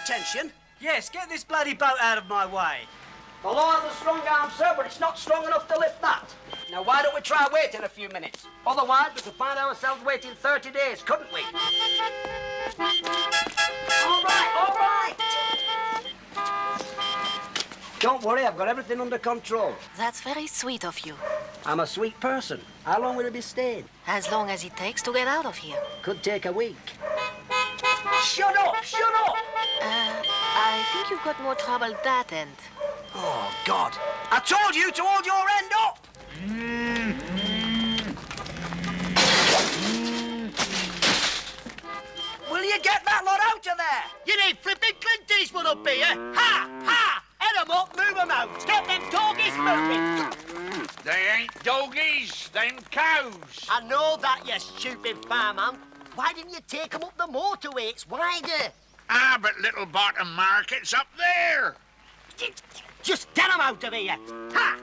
attention? Yes, get this bloody boat out of my way. The law has a strong arm, sir, but it's not strong enough to lift that. Now, why don't we try waiting a few minutes? Otherwise, we could find ourselves waiting 30 days, couldn't we? All right. Don't worry, I've got everything under control. That's very sweet of you. I'm a sweet person. How long will it be staying? As long as it takes to get out of here. Could take a week. Shut up! I think you've got more trouble that end. Oh, God. I told you to hold your end up! Will you get that lot out of there? You need flipping Clint Eastwood up here. Ha! Head 'em up, move 'em out. Get them doggies moving. They ain't doggies, them cows. I know that, you stupid fireman. Why didn't you take 'em up the motorway? It's wider. Ah, but Little Botham Market's up there. Just get 'em out of here. Ha!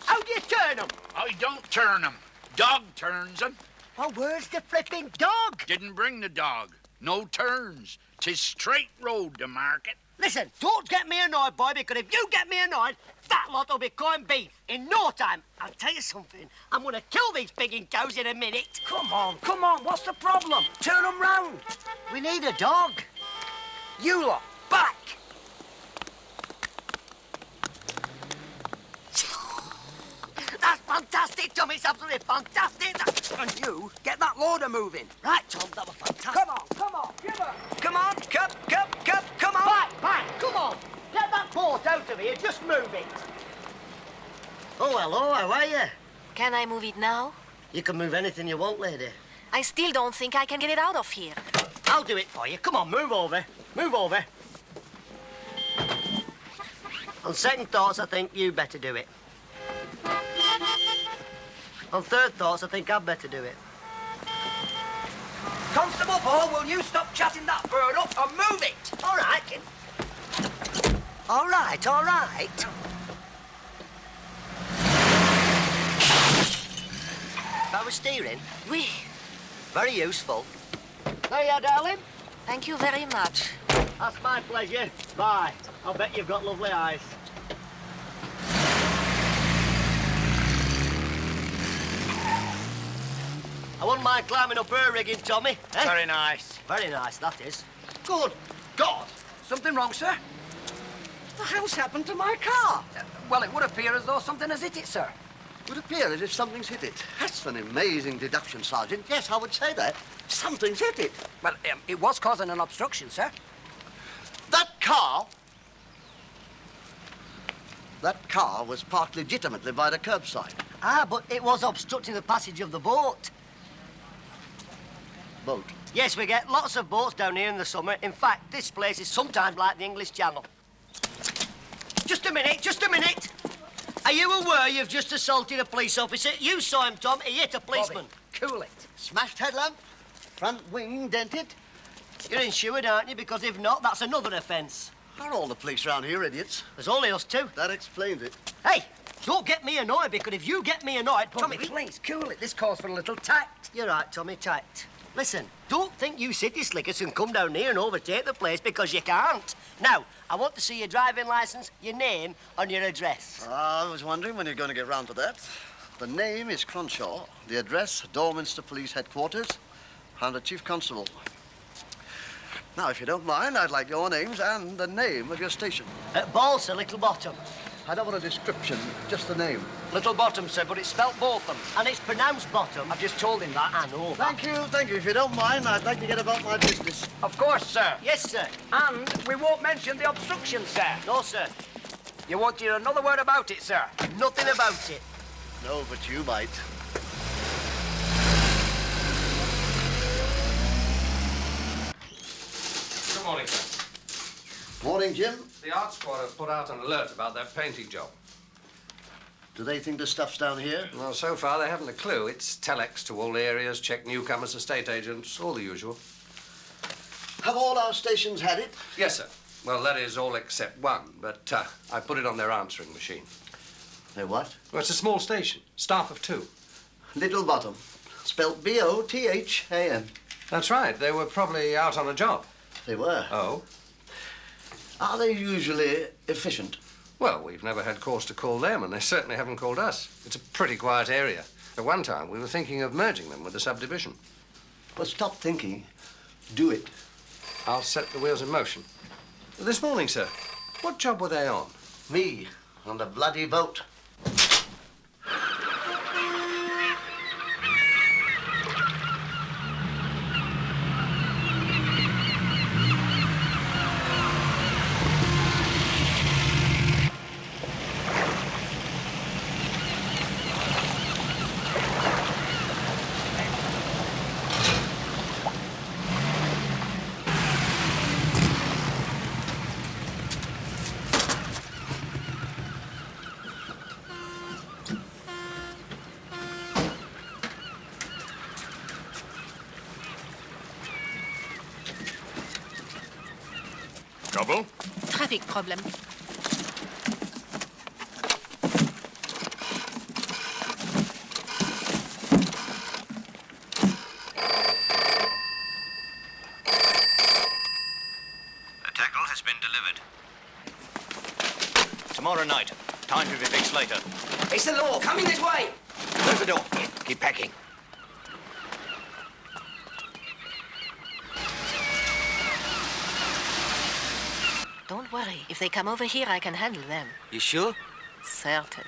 How do you turn 'em? I don't turn 'em. Dog turns 'em. Oh, where's the flipping dog? Didn't bring the dog. No turns. 'Tis straight road to market. Listen, don't get me annoyed, boy, because if you get me annoyed, that lot will be corned beef in no time. I'll tell you something. I'm going to kill these pigging cows in a minute. Come on. What's the problem? Turn them round. We need a dog. You lot, back. That's fantastic, Tom. It's absolutely fantastic. And you, get that loader moving. Right, Tom, that was fantastic. Come on, give her. Come on, cup, come on. Fine, come on. Get that boat out of here. Just move it. Oh, hello, how are you? Can I move it now? You can move anything you want, lady. I still don't think I can get it out of here. I'll do it for you. Come on, move over. Move over. On second thoughts, I think you better do it. On third thoughts, I think I'd better do it. Constable Paul, will you stop chatting that bird up and move it? All right. All right. Power steering? Oui. Very useful. There you are, darling. Thank you very much. That's my pleasure. Bye. I'll bet you've got lovely eyes. I wouldn't mind climbing up her rigging, Tommy. Eh? Very nice. Very nice, that is. Good God. Something wrong, sir? The hell's happened to my car? Well, it would appear as though something has hit it, sir. Would appear as if something's hit it. That's an amazing deduction, Sergeant. Yes, I would say that. Something's hit it. Well, it was causing an obstruction, sir. That car was parked legitimately by the curbside. Ah, but it was obstructing the passage of the boat. Boat? Yes, we get lots of boats down here in the summer. In fact, this place is sometimes like the English Channel. Just a minute. Are you aware you've just assaulted a police officer? You saw him, Tom. He hit a policeman. Bobby, cool it. Smashed headlamp, front wing dented. You're insured, aren't you? Because if not, that's another offence. Are all the police around here idiots? There's only us two. That explains it. Hey, don't get me annoyed, because if you get me annoyed... Tommy, please, cool it. This calls for a little tact. You're right, Tommy, tact. Listen, don't think you city slickers can come down here and overtake the place, because you can't. Now, I want to see your driving licence, your name, and your address. I was wondering when you're going to get round to that. The name is Cronshaw. The address, Dorminster Police Headquarters, and the Chief Constable. Now, if you don't mind, I'd like your names and the name of your station. Balsa, Little Botham. I don't want a description, just the name. Little Botham, sir, but it's spelt Botham. And it's pronounced Bottom. I've just told him that. I know that. Thank you. If you don't mind, I'd like to get about my business. Of course, sir. Yes, sir. And we won't mention the obstruction, sir. No, sir. You won't hear another word about it, sir. Nothing about it. No, but you might. Good morning, sir. Morning, Jim. The art squad have put out an alert about that painting job. Do they think the stuff's down here? Well, so far they haven't a clue. It's telex to all areas, check newcomers, estate agents, all the usual. Have all our stations had it? Yes, sir. Well, that is all except one, but I put it on their answering machine. Their what? Well, it's a small station, staff of 2. Little Botham. Spelt B-O-T-H-A-M. That's right. They were probably out on a job. They were. Oh? Are they usually efficient? Well, we've never had cause to call them, and they certainly haven't called us. It's a pretty quiet area. At one time, we were thinking of merging them with the subdivision. Well, stop thinking. Do it. I'll set the wheels in motion. This morning, sir, what job were they on? Me on the bloody boat. Trouble? Traffic problem. The tackle has been delivered. Tomorrow night. Time to be fixed later. It's the law. Coming this way. Close the door. Keep packing. Don't worry. If they come over here, I can handle them. You sure? Certain.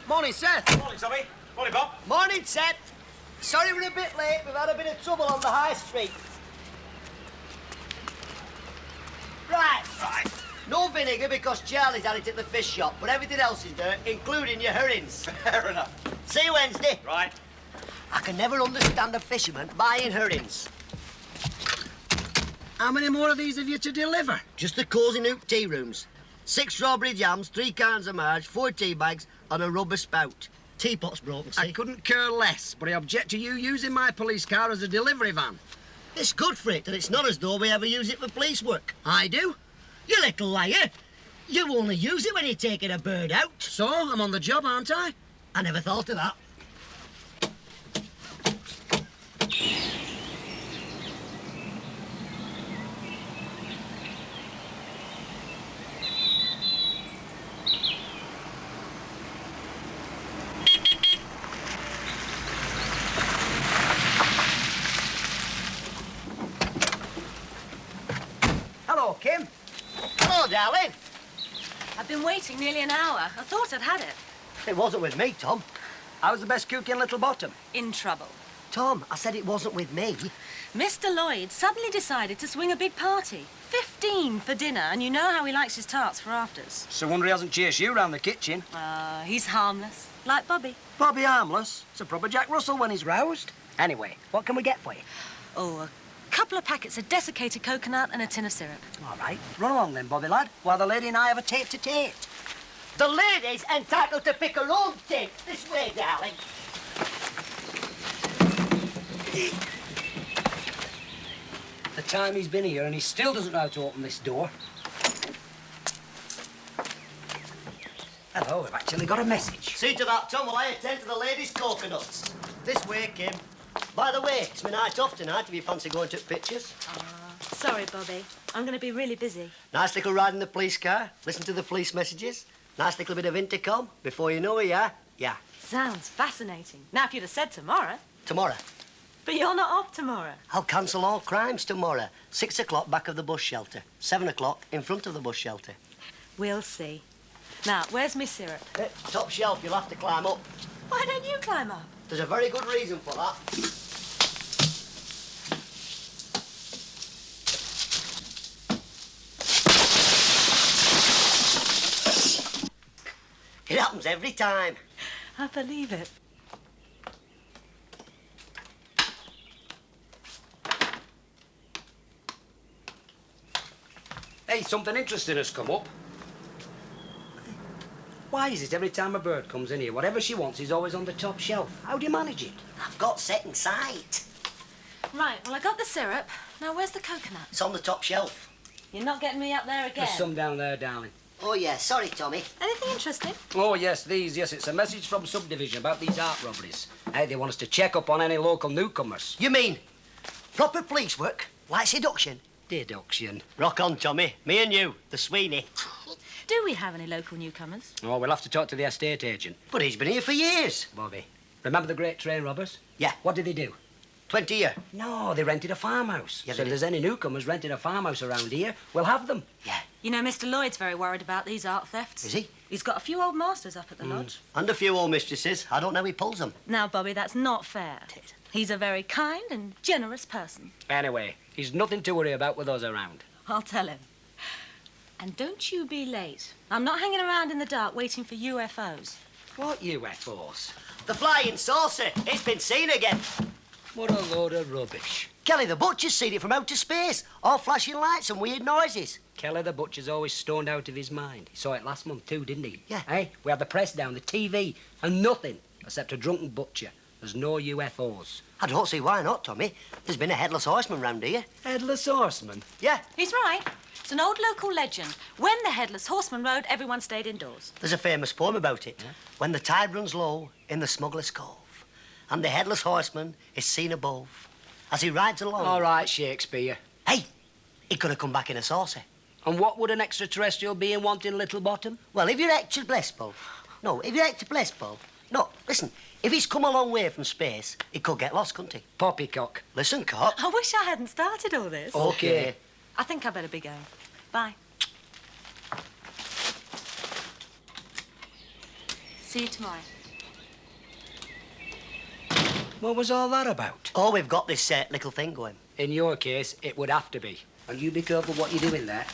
Morning, Seth. Morning, Tommy. Morning, Bob. Morning, Seth. Sorry we're a bit late. We've had a bit of trouble on the high street. Right. No vinegar because Charlie's had it at the fish shop, but everything else is there, including your herrings. Fair enough. See you Wednesday. Right. I can never understand a fisherman buying herrings. How many more of these have you to deliver? Just the Cosy Nook tea rooms. 6 strawberry jams, 3 cans of marge, 4 tea bags, and a rubber spout. Teapot's broken, see? I couldn't care less, but I object to you using my police car as a delivery van. It's good for it, and it's not as though we ever use it for police work. I do. You little liar. You only use it when you're taking a bird out. So, I'm on the job, aren't I? I never thought of that. Hello, Kim. Hello, darling. I've been waiting nearly an hour. I thought I'd had it. It wasn't with me, Tom. How's the best cook in Little Botham? In trouble. Tom, I said it wasn't with me. Mr. Lloyd suddenly decided to swing a big party. 15 for dinner, and you know how he likes his tarts for afters. So wonder he hasn't chased you round the kitchen. He's harmless, like Bobby. Bobby harmless. It's a proper Jack Russell when he's roused. Anyway, what can we get for you? Oh, a couple of packets of desiccated coconut and a tin of syrup. All right. Run along then, Bobby lad, while the lady and I have a tete-to-tete. The lady's entitled to pick her own tea. This way, darling. The time he's been here and he still doesn't know how to open this door. Hello, we've actually got a message. See to that, Tom, while I attend to the lady's coconuts. This way, Kim. By the way, it's my night off tonight if you fancy going to pictures. Sorry, Bobby. I'm going to be really busy. Nice little ride in the police car. Listen to the police messages. Nice little bit of intercom. Before you know it, yeah? Yeah. Sounds fascinating. Now, if you'd have said tomorrow. Tomorrow. But you're not off tomorrow. I'll cancel all crimes tomorrow. 6 o'clock back of the bus shelter. 7 o'clock in front of the bus shelter. We'll see. Now, where's my syrup? Top shelf, you'll have to climb up. Why don't you climb up? There's a very good reason for that. It happens every time. I believe it. Hey, something interesting has come up. Why is it every time a bird comes in here, whatever she wants is always on the top shelf? How do you manage it? I've got second sight. Right, well, I got the syrup. Now, where's the coconut? It's on the top shelf. You're not getting me up there again. There's some down there, darling. Oh, yeah, sorry, Tommy. Anything interesting? Oh, yes, these, yes. It's a message from Subdivision about these art robberies. Hey, they want us to check up on any local newcomers. You mean proper police work, like seduction? Deduction. Rock on, Tommy. Me and you, the Sweeney. Do we have any local newcomers? Oh, we'll have to talk to the estate agent. But he's been here for years. Bobby, remember the great train robbers? Yeah. What did they do? 20 year. No, they rented a farmhouse. Yeah, so they if there's any newcomers renting a farmhouse around here, we'll have them. Yeah. You know, Mr. Lloyd's very worried about these art thefts. Is he? He's got a few old masters up at the lodge. And a few old mistresses. I don't know how he pulls them. Now, Bobby, that's not fair. He's a very kind and generous person. Anyway, he's nothing to worry about with us around. I'll tell him. And don't you be late. I'm not hanging around in the dark waiting for UFOs. What UFOs? The flying saucer. It's been seen again. What a load of rubbish. Kelly the Butcher's seen it from outer space. All flashing lights and weird noises. Kelly the Butcher's always stoned out of his mind. He saw it last month too, didn't he? Yeah. Hey, we had the press down, the TV, and nothing except a drunken butcher. There's no UFOs. I don't see why not, Tommy. There's been a headless horseman round here. Headless horseman? Yeah. He's right. It's an old local legend. When the Headless Horseman rode, everyone stayed indoors. There's a famous poem about it. Yeah. When the tide runs low in the smuggler's cove, and the headless horseman is seen above, as he rides along. All right, Shakespeare. Hey, he could have come back in a saucer. And what would an extraterrestrial be in wanting Little Botham? Well, if you're Hector Blessball... No, if you're Hector Blessball... No, listen, if he's come a long way from space, he could get lost, couldn't he? Poppycock. Listen, Cop. I wish I hadn't started all this. Okay. I think I better be going. Bye. See you tomorrow. What was all that about? Oh, we've got this little thing going. In your case, it would have to be. And you be careful what you're doing there.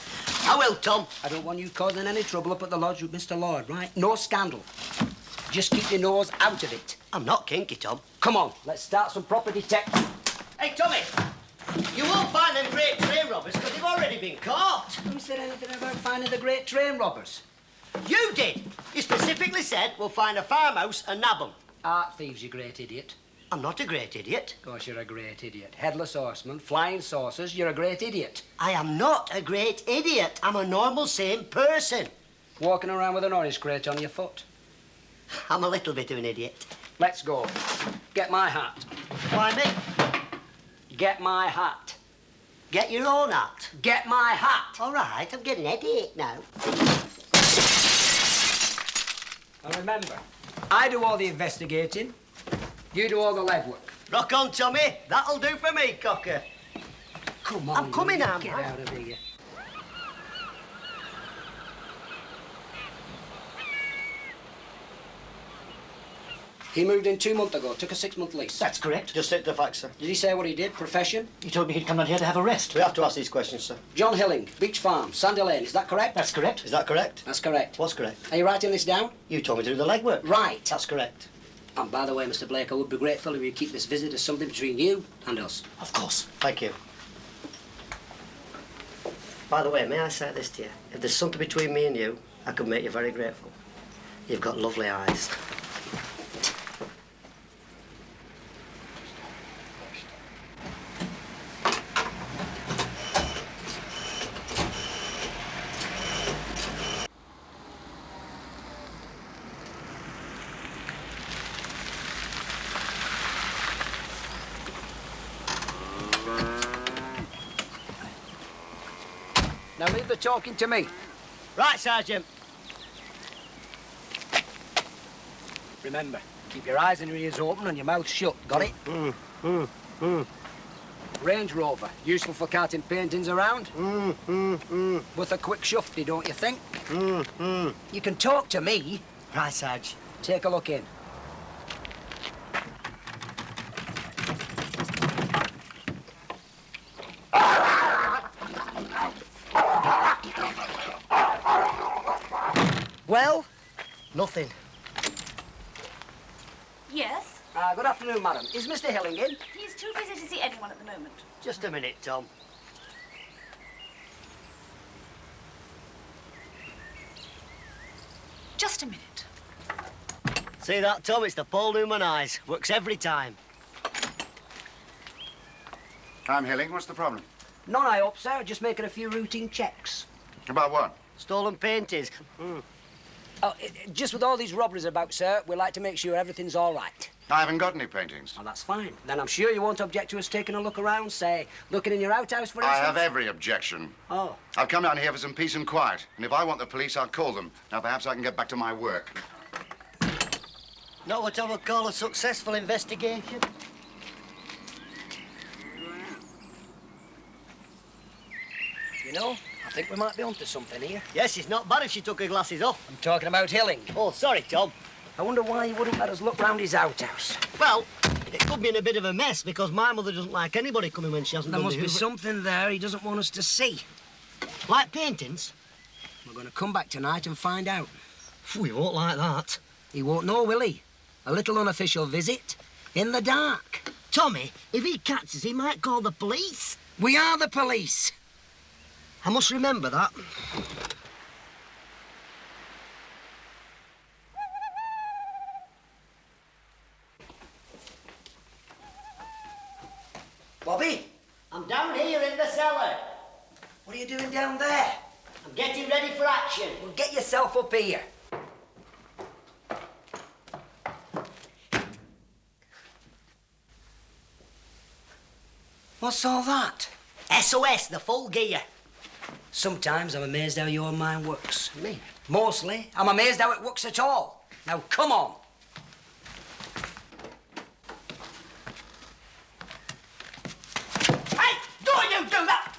I will, Tom. I don't want you causing any trouble up at the lodge with Mr. Lord, right? No scandal. Just keep your nose out of it. I'm not kinky, Tom. Come on, let's start some proper detecting. Hey, Tommy, you won't find them great train robbers because they've already been caught. Who said anything about finding the great train robbers? You did. You specifically said we'll find a farmhouse and nab 'em. Art thieves, you great idiot. I'm not a great idiot. Of course, you're a great idiot. Headless horseman, flying saucers, you're a great idiot. I am not a great idiot. I'm a normal, sane person. Walking around with an orange crate on your foot. I'm a little bit of an idiot. Let's go. Get my hat. Why me? Get my hat. Get your own hat. Get my hat. All right, I'm getting a headache now. And remember, I do all the investigating, you do all the legwork. Rock on, Tommy. That'll do for me, cocker. Come on, I'm coming you now, Get man. out of here. He moved in 2 months ago, took a 6-month lease. That's correct. Just take the facts, sir. Did he say what he did, profession? He told me he'd come down here to have a rest. We have to ask these questions, sir. John Hilling, Beach Farm, Sandy Lane, is that correct? That's correct. Is that correct? That's correct. What's correct? Are you writing this down? You told me to do the legwork. Right. That's correct. And by the way, Mr. Blake, I would be grateful if you keep this visit as something between you and us. Of course. Thank you. By the way, may I say this to you? If there's something between me and you, I could make you very grateful. You've got lovely eyes. Now leave the talking to me. Right, Sergeant. Remember, keep your eyes and your ears open and your mouth shut. Got it? Range Rover, useful for carting paintings around. With a quick shufty, don't you think? You can talk to me. Right, Sarge. Take a look in. Well? Nothing. Yes? Good afternoon, madam. Is Mr. Hilling in? He's too busy to see anyone at the moment. Just a minute, Tom. Just a minute. See that, Tom? It's the Paul Newman eyes. Works every time. I'm Hilling. What's the problem? None, I hope, sir. Just making a few routine checks. About what? Stolen paintings. Oh, just with all these robberies about, sir, we like to make sure everything's all right. I haven't got any paintings. Oh, that's fine. Then I'm sure you won't object to us taking a look around, say, looking in your outhouse, for instance? I have every objection. Oh. I've come down here for some peace and quiet, and if I want the police, I'll call them. Now, perhaps I can get back to my work. Not what I would call a successful investigation. You know, I think we might be onto something here. Yes, it's not bad if she took her glasses off. I'm talking about Hilling. Oh, sorry, Tom. I wonder why he wouldn't let us look round his outhouse. Well, it could be in a bit of a mess because my mother doesn't like anybody coming when she hasn't There done must the be hoover. something there he doesn't want us to see. Like paintings? We're going to come back tonight and find out. We won't like that. He won't know, will he? A little unofficial visit in the dark. Tommy, if he catches, he might call the police. We are the police. I must remember that. Bobby, I'm down here in the cellar. what are you doing down there? I'm getting ready for action. Well, get yourself up here. What's all that? SOS, the full gear. Sometimes I'm amazed how your mind works. Me? Mostly, I'm amazed how it works at all. Now, come on. Hey, don't you do that!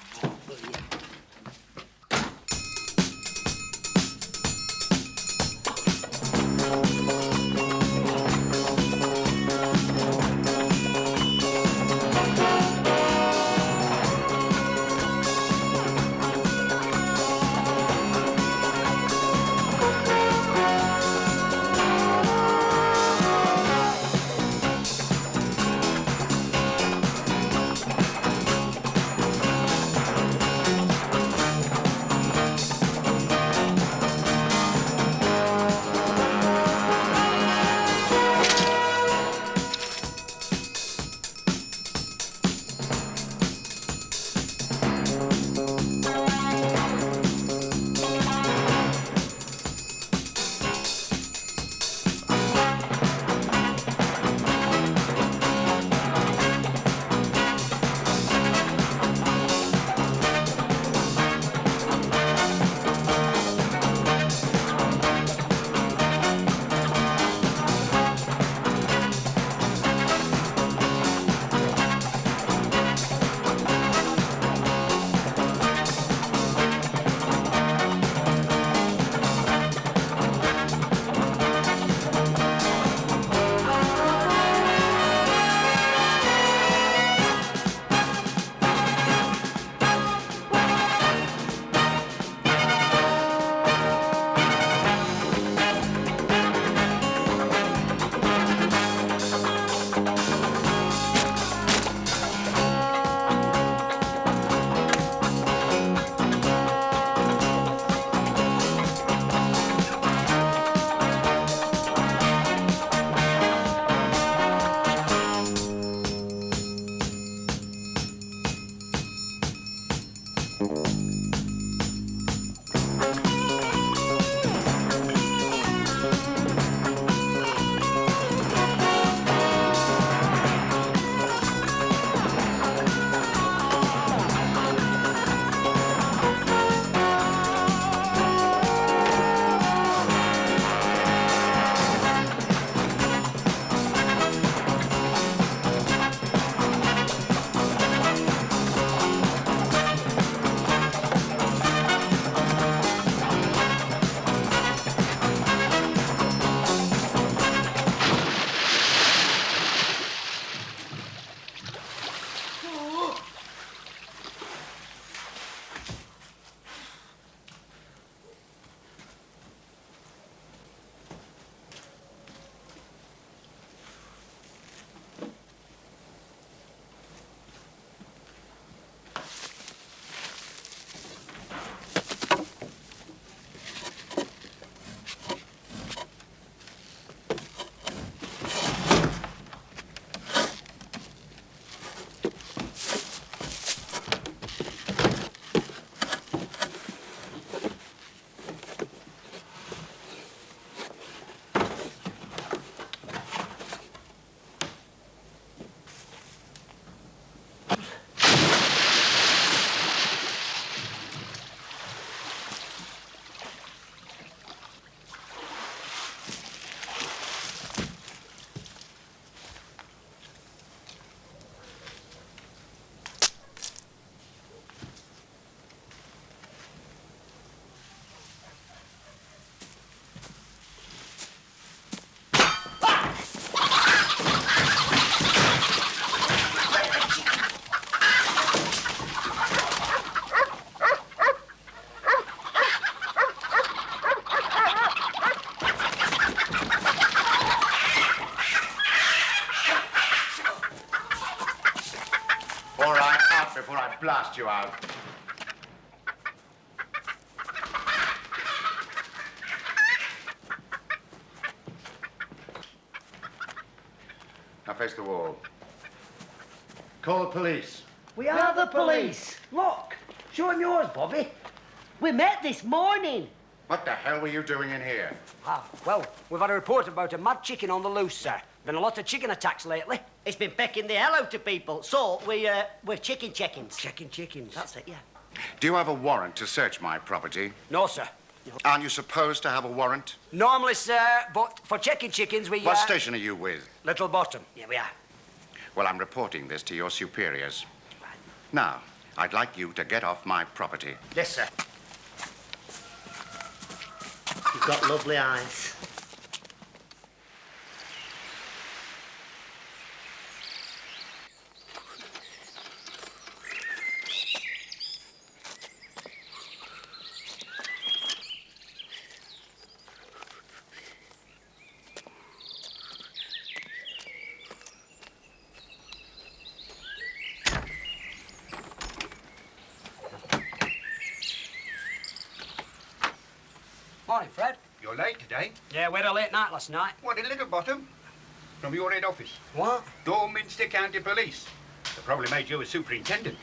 blast you out. Now face the wall. Call the police. We are the police. Look, show him yours, Bobby. We met this morning. What the hell were you doing in here? Ah, well, we've had a report about a mad chicken on the loose, sir. Been a lot of chicken attacks lately. It's been pecking the hell out of people, so we're chicken checkings. Checking chickens. That's it, yeah. Do you have a warrant to search my property? No, sir. Aren't you supposed to have a warrant? Normally, sir, but for checking chickens, we... What station are you with? Little Botham. Yeah, we are. Well, I'm reporting this to your superiors. Now, I'd like you to get off my property. Yes, sir. You've got lovely eyes. Morning, Fred. You're late today. Yeah, we had a late night last night. What, in Little Botham? From your head office. What? Dorminster County Police. They probably made you a superintendent.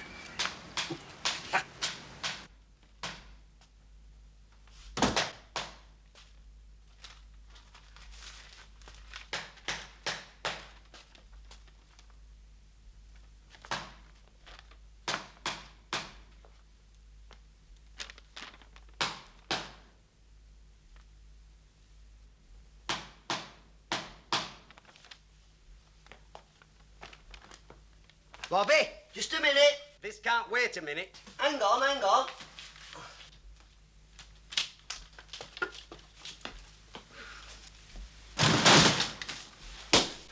Bobby, just a minute. This can't wait a minute. Hang on, hang on.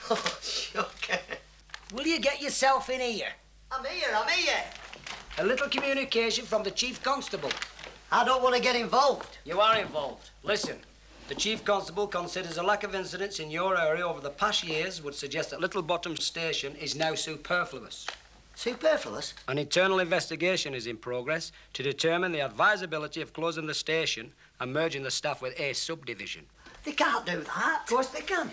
Oh, shocker. Will you get yourself in here? I'm here, I'm here. A little communication from the Chief Constable. I don't want to get involved. You are involved. Listen, the Chief Constable considers a lack of incidents in your area over the past years would suggest that Little Botham Station is now superfluous. Superfluous? An internal investigation is in progress to determine the advisability of closing the station and merging the staff with a subdivision. They can't do that. Of course they can.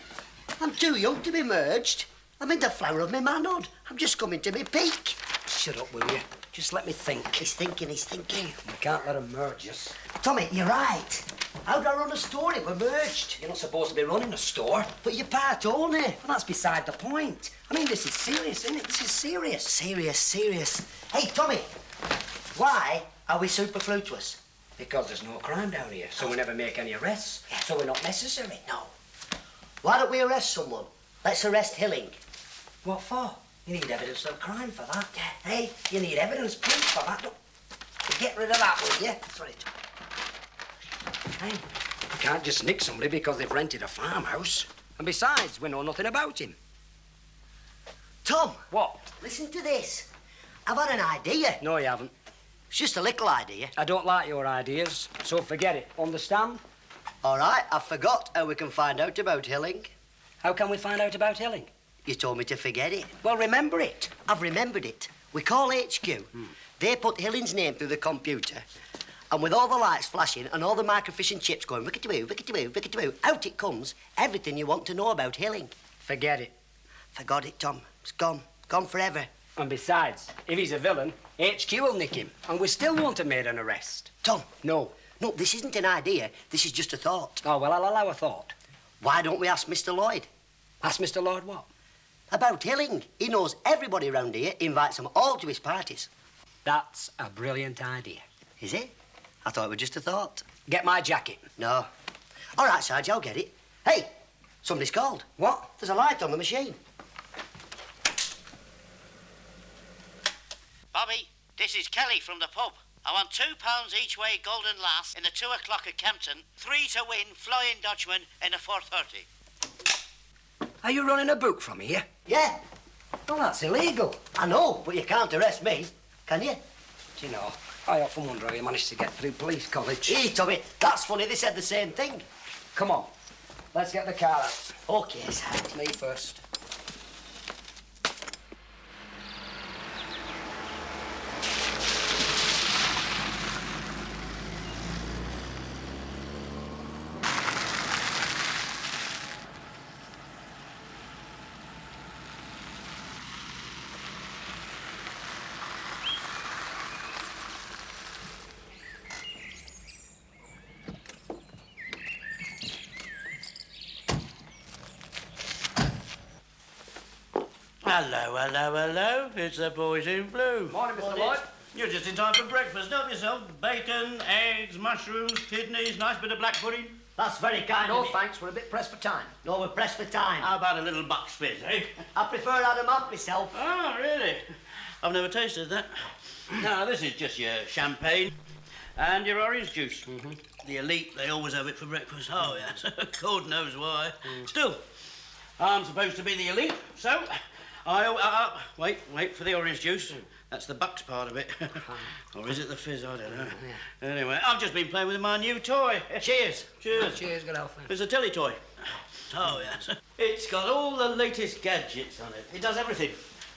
I'm too young to be merged. I'm in the flower of my manhood. I'm just coming to me peak. Shut up, will you? Just let me think. He's thinking, he's thinking. We can't let him merge us. Tommy, you're right. How'd I run a store if we're merged? You're not supposed to be running a store. But you're part owner. Well, that's beside the point. I mean, this is serious, isn't it? This is serious. Serious, serious. Hey, Tommy, why are we superfluous? Because there's no crime down here, so we never make any arrests. Yeah. So we're not necessary. No. Why don't we arrest someone? Let's arrest Hilling. What for? You need evidence of crime for that. Yeah. Hey, you need evidence, proof for that. Look, get rid of that, will you? Sorry, Tommy. Hey, you can't just nick somebody because they've rented a farmhouse. And besides, we know nothing about him. Tom. What? Listen to this. I've had an idea. No, you haven't. It's just a little idea. I don't like your ideas, so forget it. Understand? All right, I forgot how we can find out about Hilling. How can we find out about Hilling? You told me to forget it. Well, remember it. I've remembered it. We call HQ. They put Hilling's name through the computer. And with all the lights flashing and all the microfiche and chips going rickety-boo, rickety-boo, rickety-boo, out it comes, everything you want to know about Hilling. Forget it. Forgot it, Tom. It's gone. Gone forever. And besides, if he's a villain, HQ will nick him, and we still won't have made an arrest. Tom. No. No, this isn't an idea. This is just a thought. Oh, well, I'll allow a thought. Why don't we ask Mr. Lloyd? Ask Mr. Lloyd what? About Hilling. He knows everybody round here, invites them all to his parties. That's a brilliant idea. Is it? I thought it was just a thought. Get my jacket. No. All right, Sarge, I'll get it. Hey, somebody's called. What? There's a light on the machine. Bobby, this is Kelly from the pub. I want £2 each way Golden Lass in the 2 o'clock at Kempton, 3 to win Flying Dutchman in the 4:30. Are you running a book from here? Yeah. Well, that's illegal. I know, but you can't arrest me, can you? Do you know, I often wonder how you managed to get through police college. Hey, Tommy, that's funny. They said the same thing. Come on, let's get the car out. OK, Sarge. Me first. Hello, hello, hello. It's the boys in blue. Morning, Mr. Lloyd. You're just in time for breakfast. Help yourself. Bacon, eggs, mushrooms, kidneys, nice bit of black pudding. That's very kind No, of you. thanks. We're a bit pressed for time. No, we're pressed for time. How about a little buck's fizz, eh? I prefer adamant myself. Oh, really? I've never tasted that. Now, this is just your champagne and your orange juice. The elite, they always have it for breakfast. Oh, yes. God knows why. Still, I'm supposed to be the elite, so wait for the orange juice. That's the bucks part of it. Or is it the fizz? I don't know. Anyway, I've just been playing with my new toy. Cheers. Cheers. Cheers, good health. It's a telly toy. Oh, yes. It's got all the latest gadgets on it. It does everything,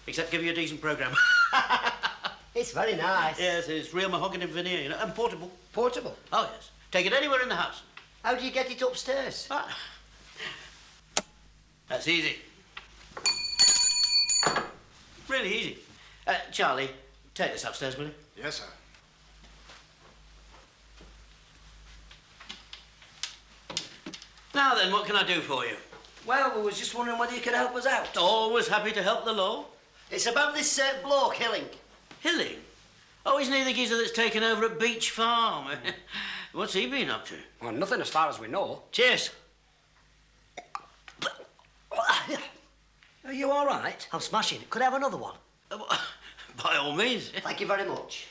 except give you a decent programme. It's very nice. Yes, it's real mahogany and veneer, you know, and portable. Portable? Oh, yes. Take it anywhere in the house. How do you get it upstairs? That's easy. Really easy. Charlie, take this upstairs, will you? Yes, sir. Now then, what can I do for you? Well, we was just wondering whether you could help us out. Always happy to help the law. It's about this bloke, Hilling. Hilling? Oh, isn't he the geezer that's taken over at Beach Farm? What's he been up to? Well, nothing as far as we know. Cheers. Are you all right? I'm smashing. Could I have another one? By all means. Thank you very much.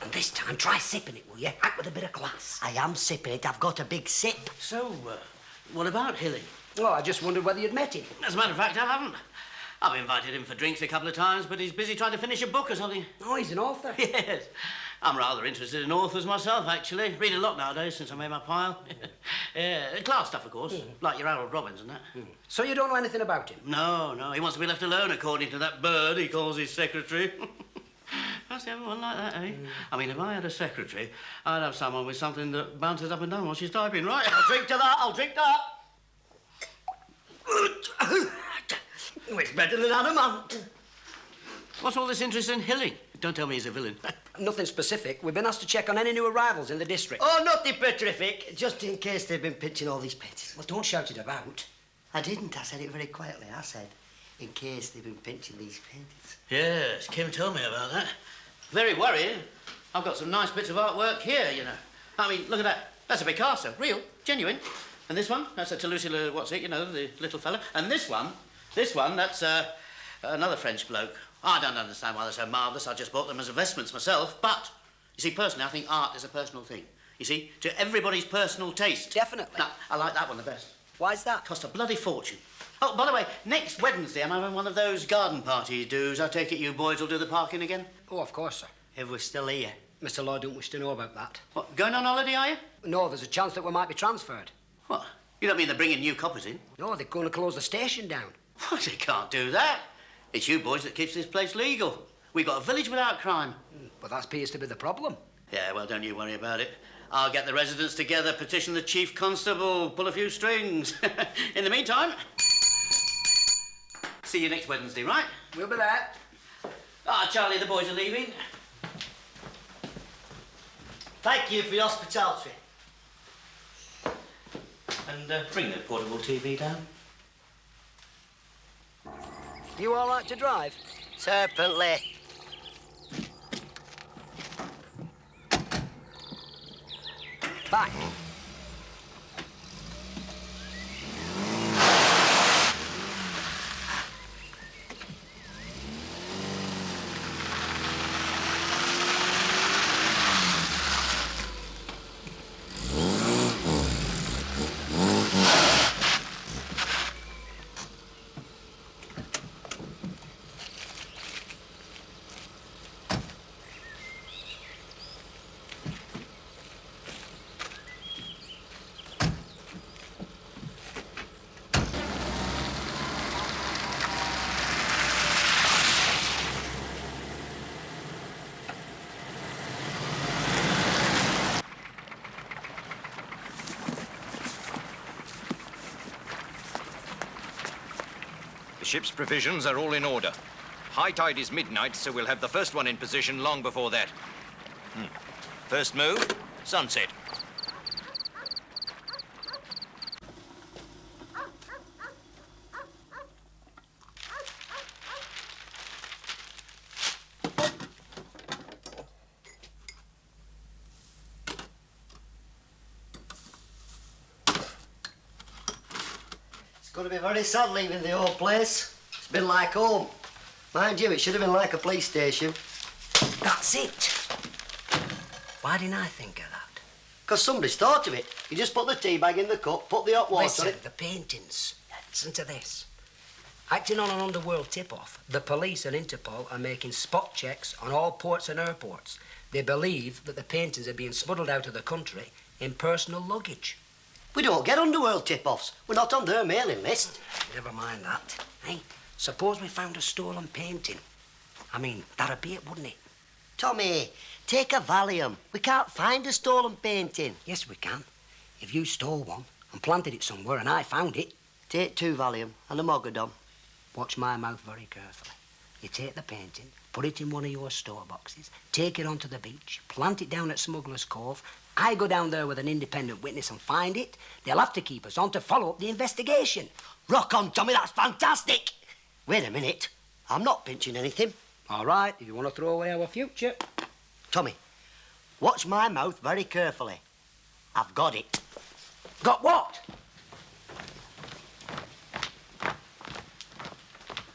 And this time, try sipping it, will you? Act with a bit of class. I am sipping it. I've got a big sip. So, what about Hilling? Well, I just wondered whether you'd met him. As a matter of fact, I haven't. I've invited him for drinks a couple of times, but he's busy trying to finish a book or something. Oh, he's an author. Yes. I'm rather interested in authors myself, actually. Read a lot nowadays since I made my pile. Yeah, class stuff, of course, like your Harold Robbins and that. So you don't know anything about him? No, he wants to be left alone, according to that bird he calls his secretary. Fancy everyone like that, eh? I mean, if I had a secretary, I'd have someone with something that bounces up and down while she's typing, right? I'll drink to that. I'll drink that. It's better than adamant. What's all this interest in Hilling? Don't tell me he's a villain. Nothing specific. We've been asked to check on any new arrivals in the district. Oh, nothing petrific. Just in case they've been pinching all these pits. Well, don't shout it about. I didn't. I said it very quietly. I said, in case they've been pinching these pits. Yes, Kim told me about that. Very worrying. I've got some nice bits of artwork here, you know. I mean, look at that. That's a Picasso. Real. Genuine. And this one, that's a Toulouse, what's it, you know, the little fella. And this one, that's another French bloke. I don't understand why they're so marvellous. I just bought them as investments myself. But, you see, personally, I think art is a personal thing. You see, to everybody's personal taste. Definitely. Now, I like that one the best. Why's that? Cost a bloody fortune. Oh, by the way, next Wednesday I'm having one of those garden party do's. I take it you boys will do the parking again? Oh, of course, sir. If we're still here. Mr. Lloyd don't wish to know about that. What, going on holiday, are you? No, there's a chance that we might be transferred. What? You don't mean they're bringing new coppers in? No, they're going to close the station down. What? They can't do that. It's you boys that keeps this place legal. We've got a village without crime. But that appears to be the problem. Yeah, well, don't you worry about it. I'll get the residents together, petition the chief constable, pull a few strings. In the meantime, see you next Wednesday, right? We'll be there. Ah, Charlie, the boys are leaving. Thank you for your hospitality. And bring the portable TV down. You all right to drive? Serpently. Back. The ship's provisions are all in order. High tide is midnight, so we'll have the first one in position long before that. First move, sunset. going to be very sad leaving the old place. It's been like home. Mind you, it should have been like a police station. That's it. Why didn't I think of that? Because somebody's thought of it. You just put the tea bag in the cup, put the hot water Listen, on it. the paintings. Listen to this. Acting on an underworld tip-off, the police and Interpol are making spot checks on all ports and airports. They believe that the paintings are being smuggled out of the country in personal luggage. We don't get underworld tip-offs. We're not on their mailing list. Never mind that. Hey, suppose we found a stolen painting. I mean, that'd be it, wouldn't it? Tommy, take a Valium. We can't find a stolen painting. Yes, we can. If you stole one and planted it somewhere and I found it. Take 2 Valium and a Mogadon. Watch my mouth very carefully. You take the painting, put it in one of your store boxes, take it onto the beach, plant it down at Smuggler's Cove. I go down there with an independent witness and find it. They'll have to keep us on to follow up the investigation. Rock on, Tommy, that's fantastic. Wait a minute. I'm not pinching anything. All right, if you want to throw away our future. Tommy, watch my mouth very carefully. I've got it. Got what?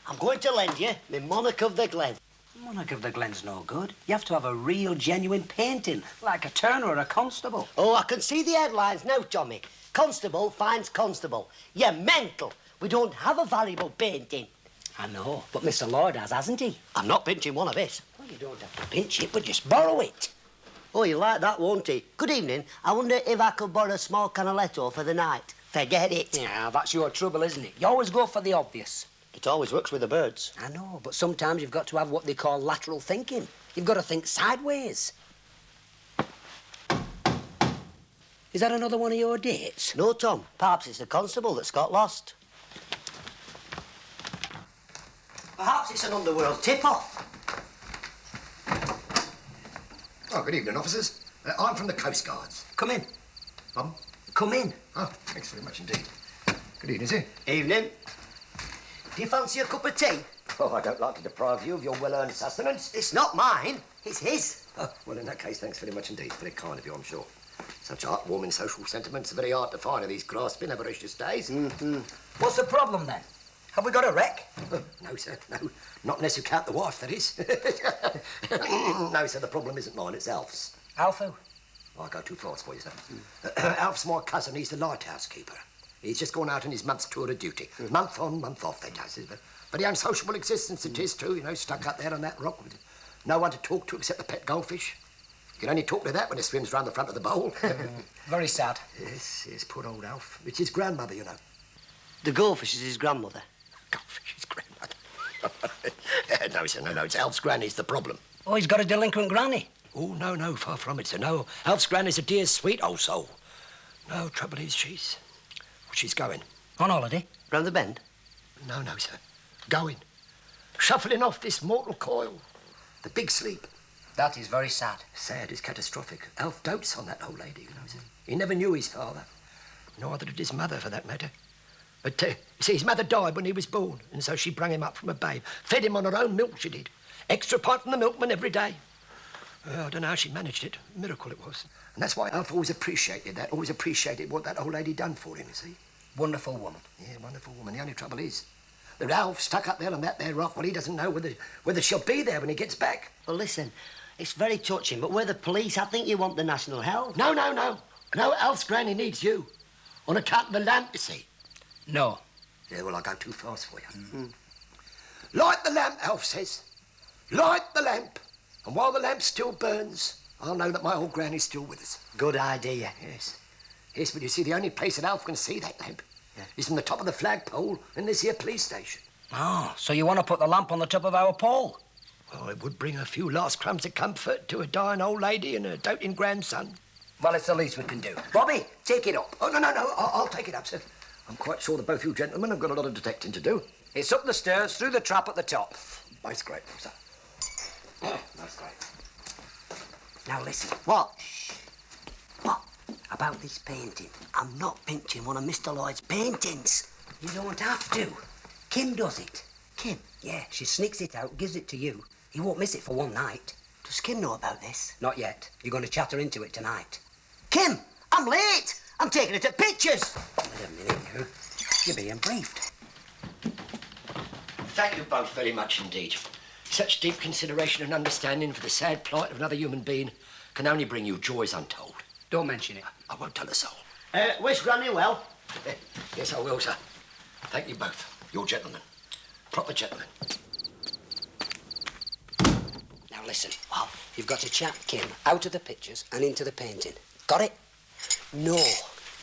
I'm going to lend you my Monarch of the Glen. Monarch of the Glen's no good. You have to have a real, genuine painting, like a Turner or a Constable. Oh, I can see the headlines now, Tommy. Constable finds Constable. You're mental. We don't have a valuable painting. I know, but Mr. Lloyd hasn't he? I'm not pinching one of this. Well, you don't have to pinch it, but just borrow it. Oh, you like that, won't he? Good evening. I wonder if I could borrow a small canaletto for the night. Forget it. Yeah, that's your trouble, isn't it? You always go for the obvious. It always works with the birds. I know, but sometimes you've got to have what they call lateral thinking. You've got to think sideways. Is that another one of your dates? No, Tom. Perhaps it's the constable that's got lost. Perhaps it's an underworld tip-off. Oh, good evening, officers. I'm from the Coast Guards. Come in. Pardon? Come in. Oh, thanks very much indeed. Good evening, sir. Evening. Do you fancy a cup of tea? Oh, I don't like to deprive you of your well-earned sustenance. It's not mine. It's his. Oh, well, in that case, thanks very much indeed. Very kind of you, I'm sure. Such heartwarming social sentiments are very hard to find in these grasping, avaricious days. Mm-hmm. What's the problem, then? Have we got a wreck? Oh, no, sir, no. Not unless you count the wife, that is. No, sir, the problem isn't mine, it's Alf's. Alf who? I go too fast for you, sir. Alf's my cousin, he's the lighthouse keeper. He's just gone out on his month's tour of duty. Month on, month off, they does. Very unsociable existence it is, too, you know, stuck up there on that rock with no one to talk to except the pet goldfish. You can only talk to that when it swims round the front of the bowl. Very sad. Yes, yes, poor old Alf. It's his grandmother, you know. The goldfish is his grandmother. Goldfish, his grandmother. No, sir, no, it's Alf's granny's the problem. Oh, he's got a delinquent granny. Oh, no, far from it, sir. No, Alf's granny's a dear, sweet old soul. No, trouble is, she's going. On holiday? Round the bend? No, sir. Going. Shuffling off this mortal coil. The big sleep. That is very sad. Sad is catastrophic. Alf dotes on that old lady, you know, sir. He never knew his father. Neither did his mother, for that matter. But, you see, his mother died when he was born, and so she brung him up from a babe. Fed him on her own milk, she did. Extra pint from the milkman every day. I don't know how she managed it. A miracle it was. And that's why Alf always appreciated that, always appreciated what that old lady done for him, you see. Wonderful woman. Yeah, wonderful woman. The only trouble is that Alf stuck up there on that there rock. Well, he doesn't know whether she'll be there when he gets back. Well, listen, it's very touching, but we're the police. I think you want the national health. No. No, Alf's granny needs you. On account of the lamp, you see. No. Yeah, well, I go too fast for you. Mm-hmm. Light the lamp, Alf says. Light the lamp. And while the lamp still burns, I'll know that my old granny's still with us. Good idea. Yes, but you see, the only place that Alf can see that lamp is from the top of the flagpole in this here police station. Oh, so you want to put the lamp on the top of our pole? Well, it would bring a few last crumbs of comfort to a dying old lady and a doting grandson. Well, it's the least we can do. Bobby, take it up. Oh, no, I'll take it up, sir. I'm quite sure that both you gentlemen have got a lot of detecting to do. It's up the stairs, through the trap at the top. Most grateful, sir. Most grateful. Now, listen. What? What? About this painting. I'm not pinching one of Mr. Lloyd's paintings. You don't have to. Kim does it. Kim? Yeah, she sneaks it out, gives it to you. He won't miss it for one night. Does Kim know about this? Not yet. You're going to chat her into it tonight. Kim, I'm late. I'm taking her to pictures. Wait a minute, you. You're being briefed. Thank you both very much indeed. Such deep consideration and understanding for the sad plight of another human being can only bring you joys untold. Don't mention it. I won't tell a soul. Wish Granny well. Yes, I will, sir. Thank you both. You're gentlemen. Proper gentlemen. Now listen. Well, you've got to chat Kim out of the pictures and into the painting. Got it? No.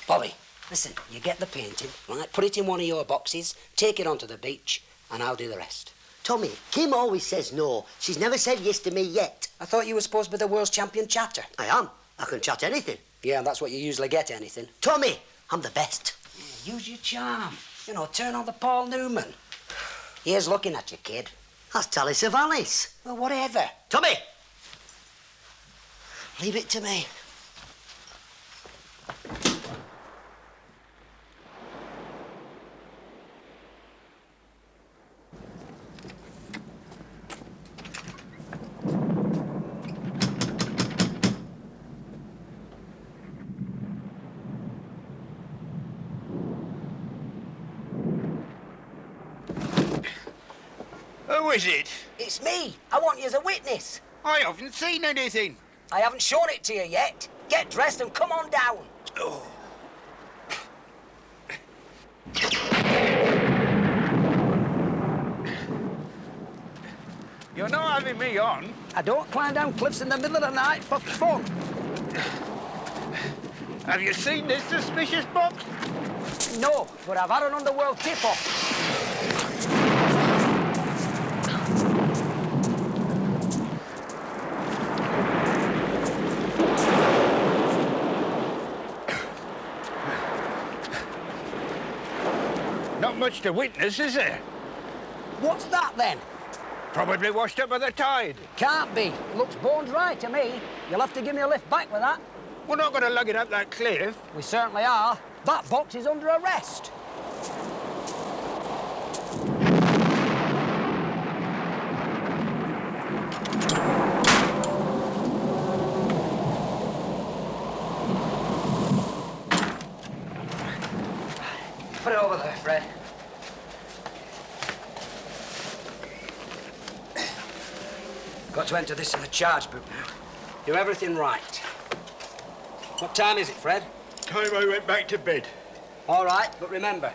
Bobby. Listen, you get the painting, right? Put it in one of your boxes, take it onto the beach, and I'll do the rest. Tommy, Kim always says no. She's never said yes to me yet. I thought you were supposed to be the world's champion chatter. I am. I can chat anything. Yeah, that's what you usually get, anything. Tommy, I'm the best. Yeah, use your charm. You know, turn on the Paul Newman. Here's looking at you, kid. That's Tallis of Alice. Well, whatever. Tommy! Leave it to me. Who is it? It's me. I want you as a witness. I haven't seen anything. I haven't shown it to you yet. Get dressed and come on down. Oh. You're not having me on. I don't climb down cliffs in the middle of the night for fun. Have you seen this suspicious box? No, but I've had an underworld tip-off. Not much to witness, is there? What's that, then? Probably washed up by the tide. Can't be. Looks bone dry to me. You'll have to give me a lift back with that. We're not going to lug it up that cliff. We certainly are. That box is under arrest. Put it over there, Fred. Got to enter this in the charge book now. Do everything right. What time is it, Fred? Time I went back to bed. All right, but remember,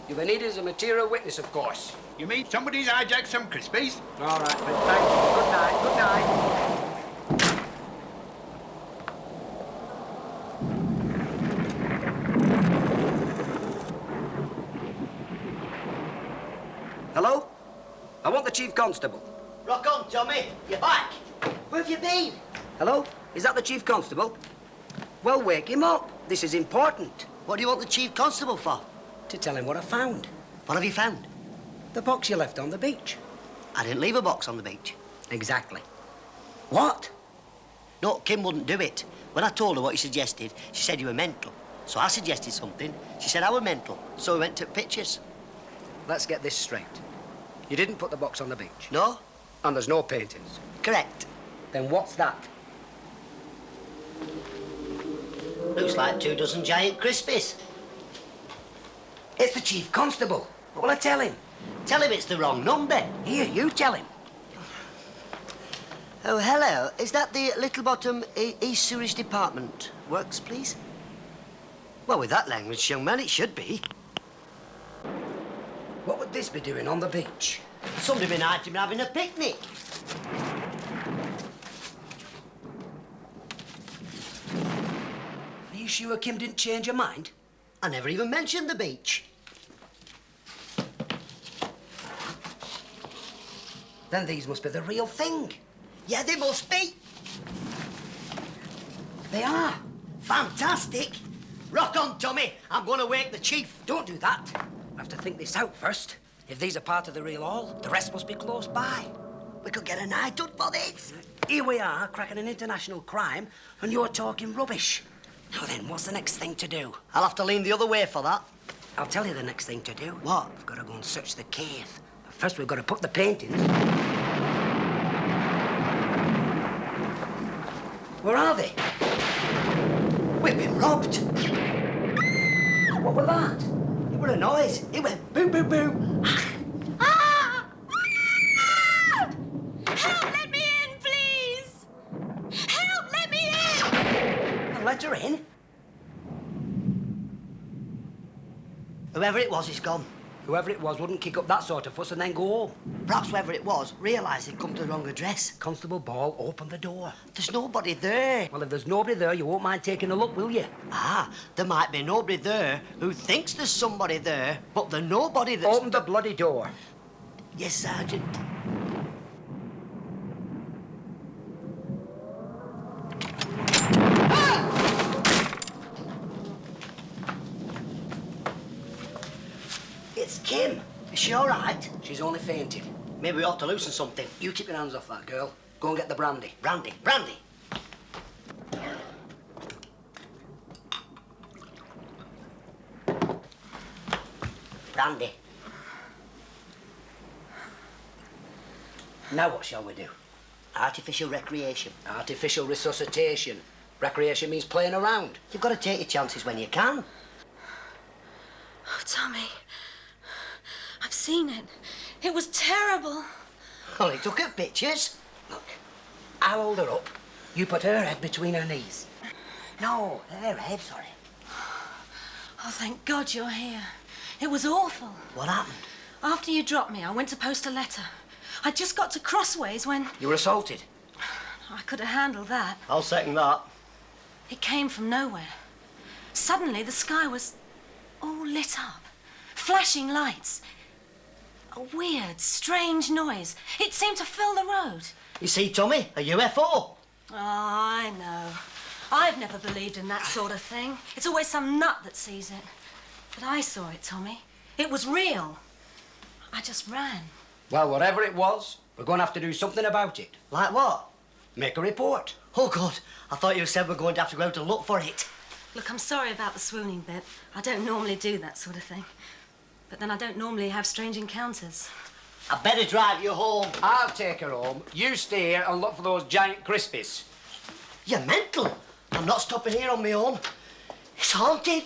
you'll be needed as a material witness, of course. You mean somebody's hijacked some Crispies? All right, Fred, thank you. Good night, good night. Hello? I want the Chief Constable. Rock on, Tommy. You're back. Where have you been? Hello? Is that the Chief Constable? Well, wake him up. This is important. What do you want the Chief Constable for? To tell him what I found. What have you found? The box you left on the beach. I didn't leave a box on the beach. Exactly. What? No, Kim wouldn't do it. When I told her what you suggested, she said you were mental. So I suggested something. She said I were mental. So we went to pictures. Let's get this straight. You didn't put the box on the beach. No? And there's no paintings. Correct. Then what's that? Looks like 24 giant Crispies. It's the Chief Constable. What will I tell him? Tell him it's the wrong number. Here, you tell him. Oh, hello. Is that the Little Botham East Sewerage Department? Works, please? Well, with that language, young man, it should be. What would this be doing on the beach? Somebody been out him having a picnic. Are you sure Kim didn't change her mind? I never even mentioned the beach. Then these must be the real thing. Yeah, they must be. They are. Fantastic. Rock on, Tommy. I'm going to wake the Chief. Don't do that. I have to think this out first. If these are part of the real haul, the rest must be close by. We could get a knighthood for this. Here we are, cracking an international crime, and you're talking rubbish. Now then, what's the next thing to do? I'll have to lean the other way for that. I'll tell you the next thing to do. What? We've got to go and search the cave. But first, we've got to put the paintings. Where are they? We've been robbed. What was that? It What a noise. It went boom, boom, boom. Ah! Help, let me in, please! Help, let me in! I let her in. Whoever it was is gone. Whoever it was wouldn't kick up that sort of fuss and then go home. Perhaps whoever it was realised they'd come to the wrong address. Constable Ball, open the door. There's nobody there. Well, if there's nobody there, you won't mind taking a look, will you? Ah, there might be nobody there who thinks there's somebody there, but there's nobody that's... Open the bloody door. Yes, Sergeant. It's Kim. Is she all right? She's only fainted. Maybe we ought to loosen something. You keep your hands off that girl. Go and get the brandy. Brandy, brandy. Brandy. Now what shall we do? Artificial recreation. Artificial resuscitation. Recreation means playing around. You've got to take your chances when you can. Oh, Tommy. I've seen it. It was terrible. Well, he took her pictures. Look, I'll hold her up. You put her head between her knees. No, her head, sorry. Oh, thank God you're here. It was awful. What happened? After you dropped me, I went to post a letter. I just got to Crossways when... You were assaulted? I could have handled that. I'll second that. It came from nowhere. Suddenly, the sky was all lit up. Flashing lights. A weird, strange noise. It seemed to fill the road. You see, Tommy, a UFO. Oh, I know. I've never believed in that sort of thing. It's always some nut that sees it. But I saw it, Tommy. It was real. I just ran. Well, whatever it was, we're going to have to do something about it. Like what? Make a report. Oh, God. I thought you said we're going to have to go out to look for it. Look, I'm sorry about the swooning bit. I don't normally do that sort of thing. But then I don't normally have strange encounters. I better drive you home. I'll take her home. You stay here and look for those giant crispies. You're mental. I'm not stopping here on my own. It's haunted.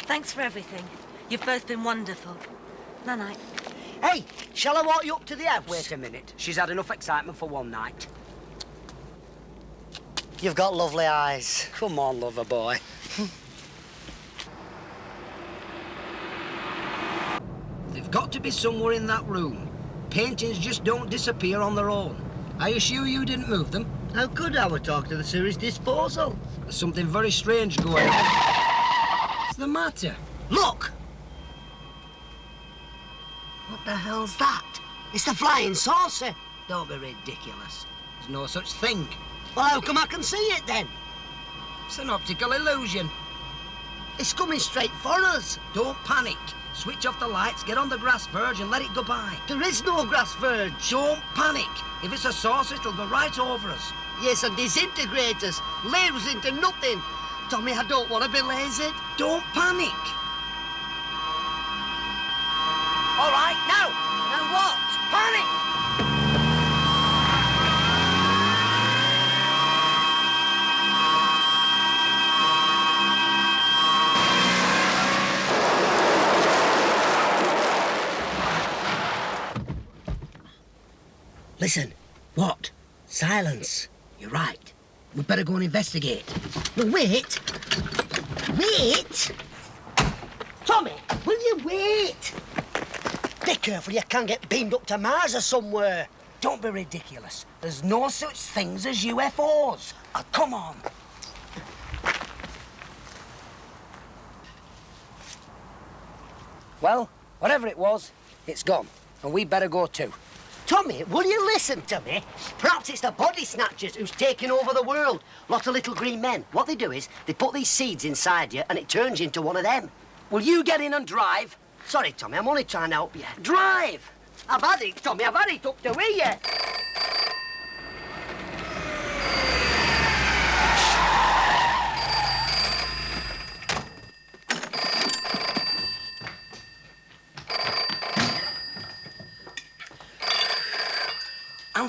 Thanks for everything. You've both been wonderful. Night-night. Hey, shall I walk you up to the house? Wait a minute. She's had enough excitement for one night. You've got lovely eyes. Come on, lover boy. They've got to be somewhere in that room. Paintings just don't disappear on their own. Are you sure you didn't move them? How could I? We're talking to the series disposal. There's something very strange going on. What's the matter? Look! What the hell's that? It's the flying saucer. Don't be ridiculous. There's no such thing. Well, how come I can see it then? It's an optical illusion. It's coming straight for us. Don't panic. Switch off the lights, get on the grass verge and let it go by. There is no grass verge. Don't panic. If it's a saucer, it'll go right over us. Yes, and disintegrate us. Leave us into nothing. Tommy, I don't want to be lazy. Don't panic. All right, now. Now what? Panic! Listen. What? Silence. You're right. We'd better go and investigate. No, wait. Wait! Tommy, will you wait? Be careful, you can get beamed up to Mars or somewhere. Don't be ridiculous. There's no such things as UFOs. Oh, come on. Well, whatever it was, it's gone. And we'd better go too. Tommy, will you listen to me? Perhaps it's the body snatchers who's taking over the world. Lot of little green men. What they do is they put these seeds inside you and it turns you into one of them. Will you get in and drive? Sorry, Tommy, I'm only trying to help you. Drive! I've had it, Tommy, I've had it up to here.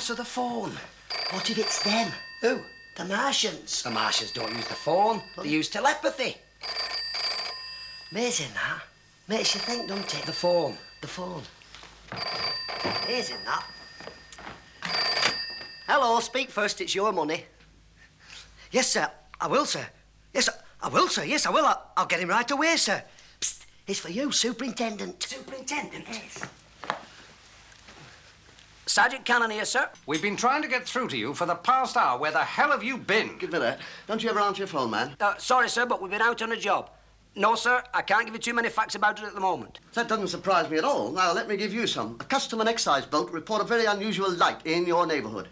answer the phone. What if it's them? Who? The Martians. The Martians don't use the phone. They use telepathy. Amazing, that. Makes you think, doesn't it? The phone. The phone. Amazing, that. Hello, speak first, it's your money. Yes, sir, I will, sir. Yes, I will, sir. Yes, I will. I'll get him right away, sir. Psst, it's for you, Superintendent. Superintendent? Yes. Sergeant Cannon here, sir. We've been trying to get through to you for the past hour. Where the hell have you been? Give me that. Don't you ever answer your phone, man? Sorry, sir, but we've been out on a job. No, sir, I can't give you too many facts about it at the moment. That doesn't surprise me at all. Now, let me give you some. A custom and excise boat report a very unusual light in your neighbourhood.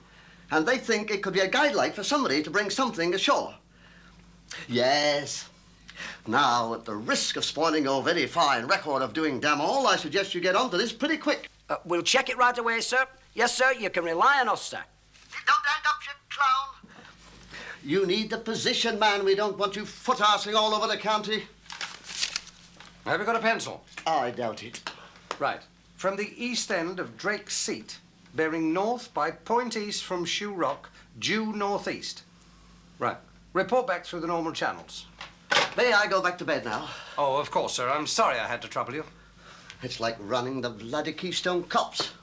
And they think it could be a guide light for somebody to bring something ashore. Yes. Now, at the risk of spoiling your very fine record of doing damn all, I suggest you get onto this pretty quick. We'll check it right away, sir. Yes, sir, you can rely on us, sir. Don't hang up, you clown. You need the position, man. We don't want you foot-arsing all over the county. Have you got a pencil? I doubt it. Right. From the east end of Drake's Seat, bearing north by point east from Shoe Rock, due northeast. Right. Report back through the normal channels. May I go back to bed now? Oh, of course, sir. I'm sorry I had to trouble you. It's like running the bloody Keystone Cops.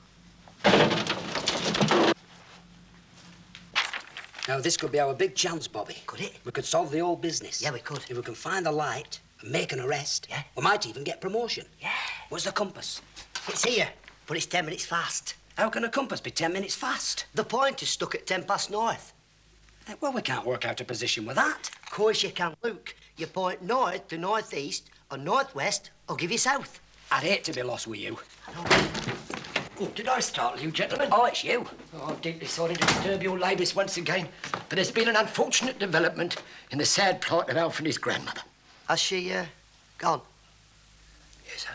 Now, this could be our big chance, Bobby. Could it? We could solve the whole business. Yeah, we could. If we can find the light and make an arrest, yeah, we might even get promotion. Yeah. What's the compass? It's here, but it's 10 minutes fast. How can a compass be 10 minutes fast? The point is stuck at 10 past north. Well, we can't work out a position with that. Of course you can, Luke. You point north to northeast or northwest or give you south. I'd hate to be lost with you. Oh, did I startle you, gentlemen? Oh, it's you. Oh, I'm deeply sorry to disturb your labours once again, but there's been an unfortunate development in the sad plight of Alf and his grandmother. Has she, gone? Yes, sir.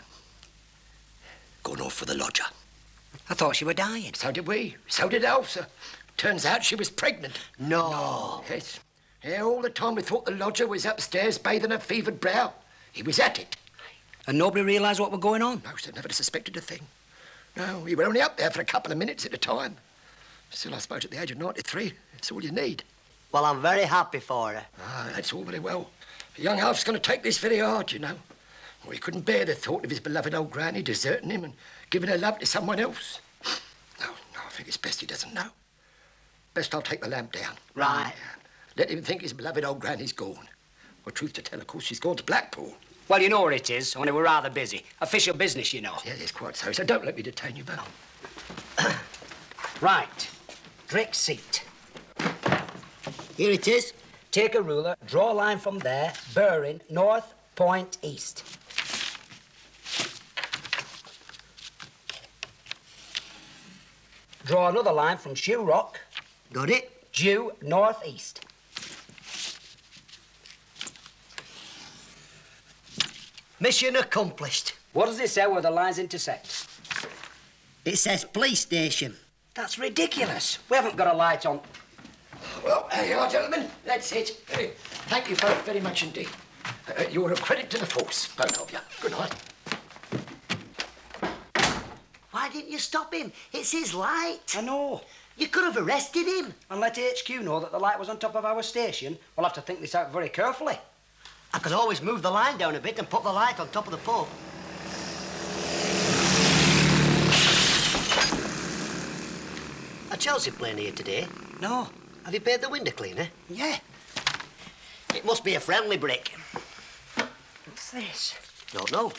Gone off for the lodger. I thought she were dying. So did we. So did Alf, sir. Turns out she was pregnant. No. Yes. Yeah, all the time we thought the lodger was upstairs bathing her fevered brow. He was at it. And nobody realised what was going on? No, sir, never suspected a thing. No, we were only up there for a couple of minutes at a time. Still, I suppose at the age of 93, it's all you need. Well, I'm very happy for her. Ah, that's all very well. Young Alf's going to take this very hard, you know. Well, he couldn't bear the thought of his beloved old granny deserting him and giving her love to someone else. No, I think it's best he doesn't know. Best I'll take the lamp down. Right. Let him think his beloved old granny's gone. Well, truth to tell, of course, she's gone to Blackpool. Well, you know where it is, only we're rather busy. Official business, you know. Yes, quite so. So don't let me detain you, Val. Right. Drake's Seat. Here it is. Take a ruler, draw a line from there, bearing north, point east. Draw another line from Shoe Rock. Got it? Due northeast. Mission accomplished. What does it say where the lines intersect? It says police station. That's ridiculous. We haven't got a light on. Well, there you are, gentlemen. That's it. Thank you both very much indeed. You're a credit to the force, both of you. Good night. Why didn't you stop him? It's his light. I know. You could have arrested him. And let HQ know that the light was on top of our station. We'll have to think this out very carefully. I could always move the line down a bit and put the light on top of the pub. A Chelsea plane here today? No. Have you paid the window cleaner? Yeah. It must be a friendly brick. What's this? Don't know.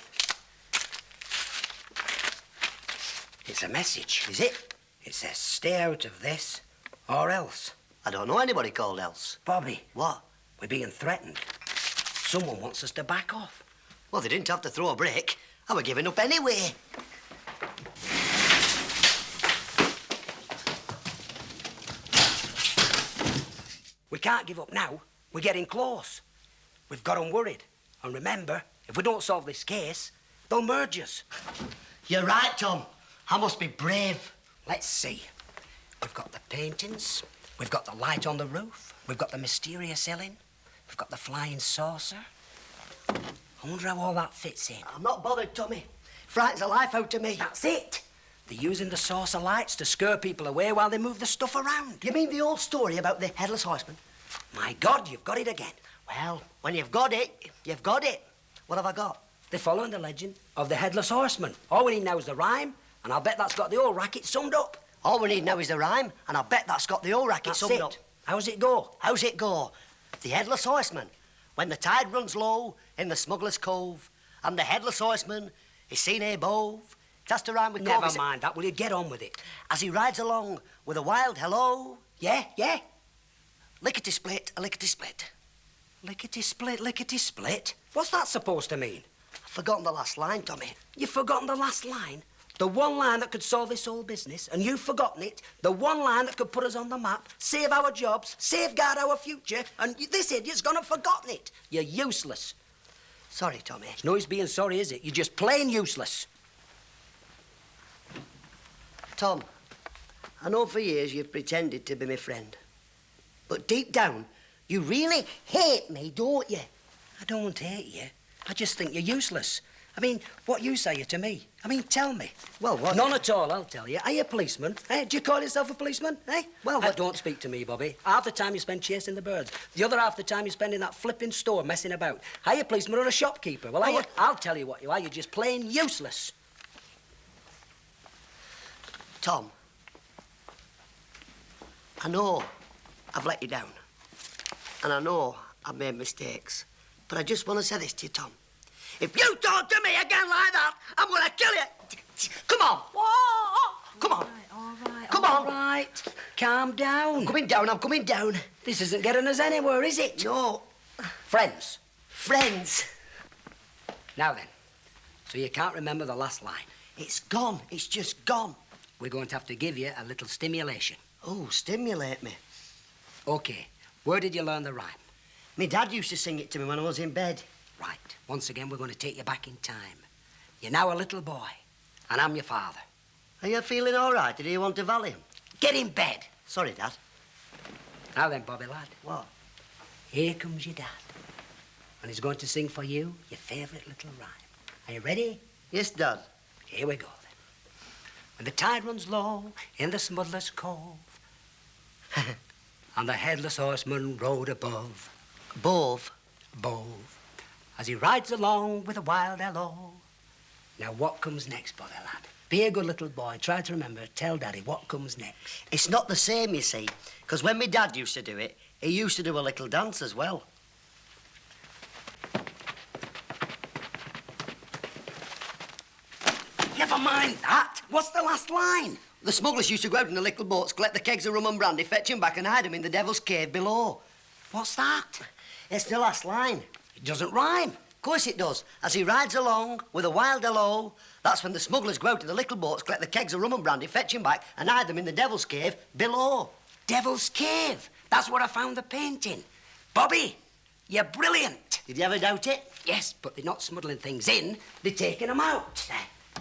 It's a message. Is it? It says, stay out of this, or else. I don't know anybody called else. Bobby. What? We're being threatened. Someone wants us to back off. Well, they didn't have to throw a brick. I were giving up anyway. We can't give up now. We're getting close. We've got 'em worried. And remember, if we don't solve this case, they'll merge us. You're right, Tom. I must be brave. Let's see. We've got the paintings. We've got the light on the roof. We've got the mysterious Ellen. We've got the flying saucer. I wonder how all that fits in. I'm not bothered, Tommy. Frightens the life out of me. That's it. They're using the saucer lights to scare people away while they move the stuff around. You mean the old story about the headless horseman? My God, you've got it again. Well, when you've got it, you've got it. What have I got? They're following the legend of the Headless Horseman. All we need now is the rhyme, and I'll bet that's got the whole racket summed up. All we need now is the rhyme, and I'll bet that's got the whole racket summed up. How's it go? How's it go? The Headless Horseman, when the tide runs low in the Smuggler's Cove, and the Headless Horseman is seen above. It has to rhyme with Never cove. mind that. Will you get on with it? As he rides along with a wild hello. Yeah, yeah. Lickety-split, a lickety-split. Lickety-split, lickety-split? What's that supposed to mean? I've forgotten the last line, Tommy. You've forgotten the last line? The one line that could solve this whole business, and you've forgotten it. The one line that could put us on the map, save our jobs, safeguard our future, and this idiot's gone and forgotten it. You're useless. Sorry, Tommy. It's no use being sorry, is it? You're just plain useless. Tom, I know for years you've pretended to be my friend. But deep down, you really hate me, don't you? I don't hate you. I just think you're useless. I mean, what use are you to me? I mean, tell me. Well, what? None at all, I'll tell you. Are you a policeman? Eh? Do you call yourself a policeman? Eh? Well, what? Don't speak to me, Bobby. Half the time you spend chasing the birds. The other half the time you spend in that flipping store messing about. Are you a policeman or a shopkeeper? Well, are you? I'll tell you what you are. You're just plain useless. Tom, I know I've let you down. And I know I've made mistakes. But I just want to say this to you, Tom. If you talk to me again like that, I'm going to kill you. Come on. Whoa! Come on. All right, Come on. All right. Calm down. I'm coming down, I'm coming down. This isn't getting us anywhere, is it? No. Friends. Friends. Now then, so you can't remember the last line. It's gone. It's just gone. We're going to have to give you a little stimulation. Oh, stimulate me. OK. Where did you learn the rhyme? My dad used to sing it to me when I was in bed. Right. Once again, we're going to take you back in time. You're now a little boy, and I'm your father. Are you feeling all right? Or do you want a Valium? Get in bed. Sorry, Dad. Now then, Bobby lad. What? Here comes your dad. And he's going to sing for you your favourite little rhyme. Are you ready? Yes, Dad. Here we go, then. When the tide runs low in the Smuggler's Cove, and the Headless Horseman rode above. Bove. Bove. As he rides along with a wild hello. Now, what comes next, Bobby lad? Be a good little boy. Try to remember. Tell Daddy what comes next. It's not the same, you see, because when my dad used to do it, he used to do a little dance as well. Never mind that. What's the last line? The smugglers used to go out in the little boats, collect the kegs of rum and brandy, fetch 'em back and hide 'em in the Devil's Cave below. What's that? It's the last line. It doesn't rhyme. Of course it does. As he rides along with a wild hello, that's when the smugglers go out in the little boats, collect the kegs of rum and brandy, fetch 'em back and hide them in the Devil's Cave below. Devil's Cave. That's where I found the painting. Bobby, you're brilliant. Did you ever doubt it? Yes, but they're not smuggling things in. They're taking them out.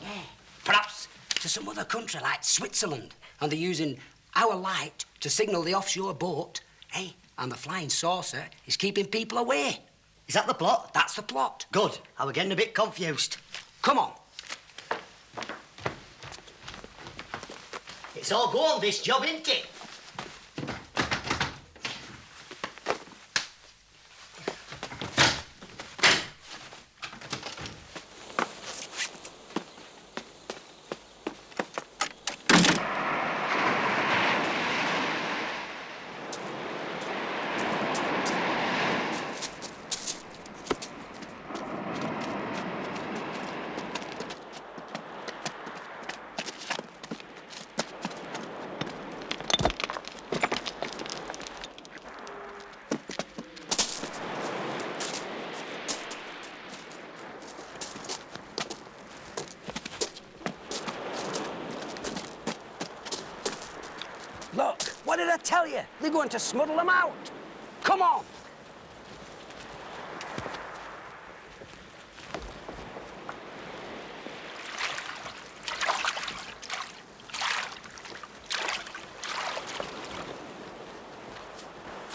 Yeah. Perhaps to some other country like Switzerland. And they're using our light to signal the offshore boat. Hey, and the flying saucer is keeping people away. Is that the plot? That's the plot. Good. I was getting a bit confused. Come on. It's all go on, this job, isn't it? Look, what did I tell you? They're going to smuggle them out. Come on.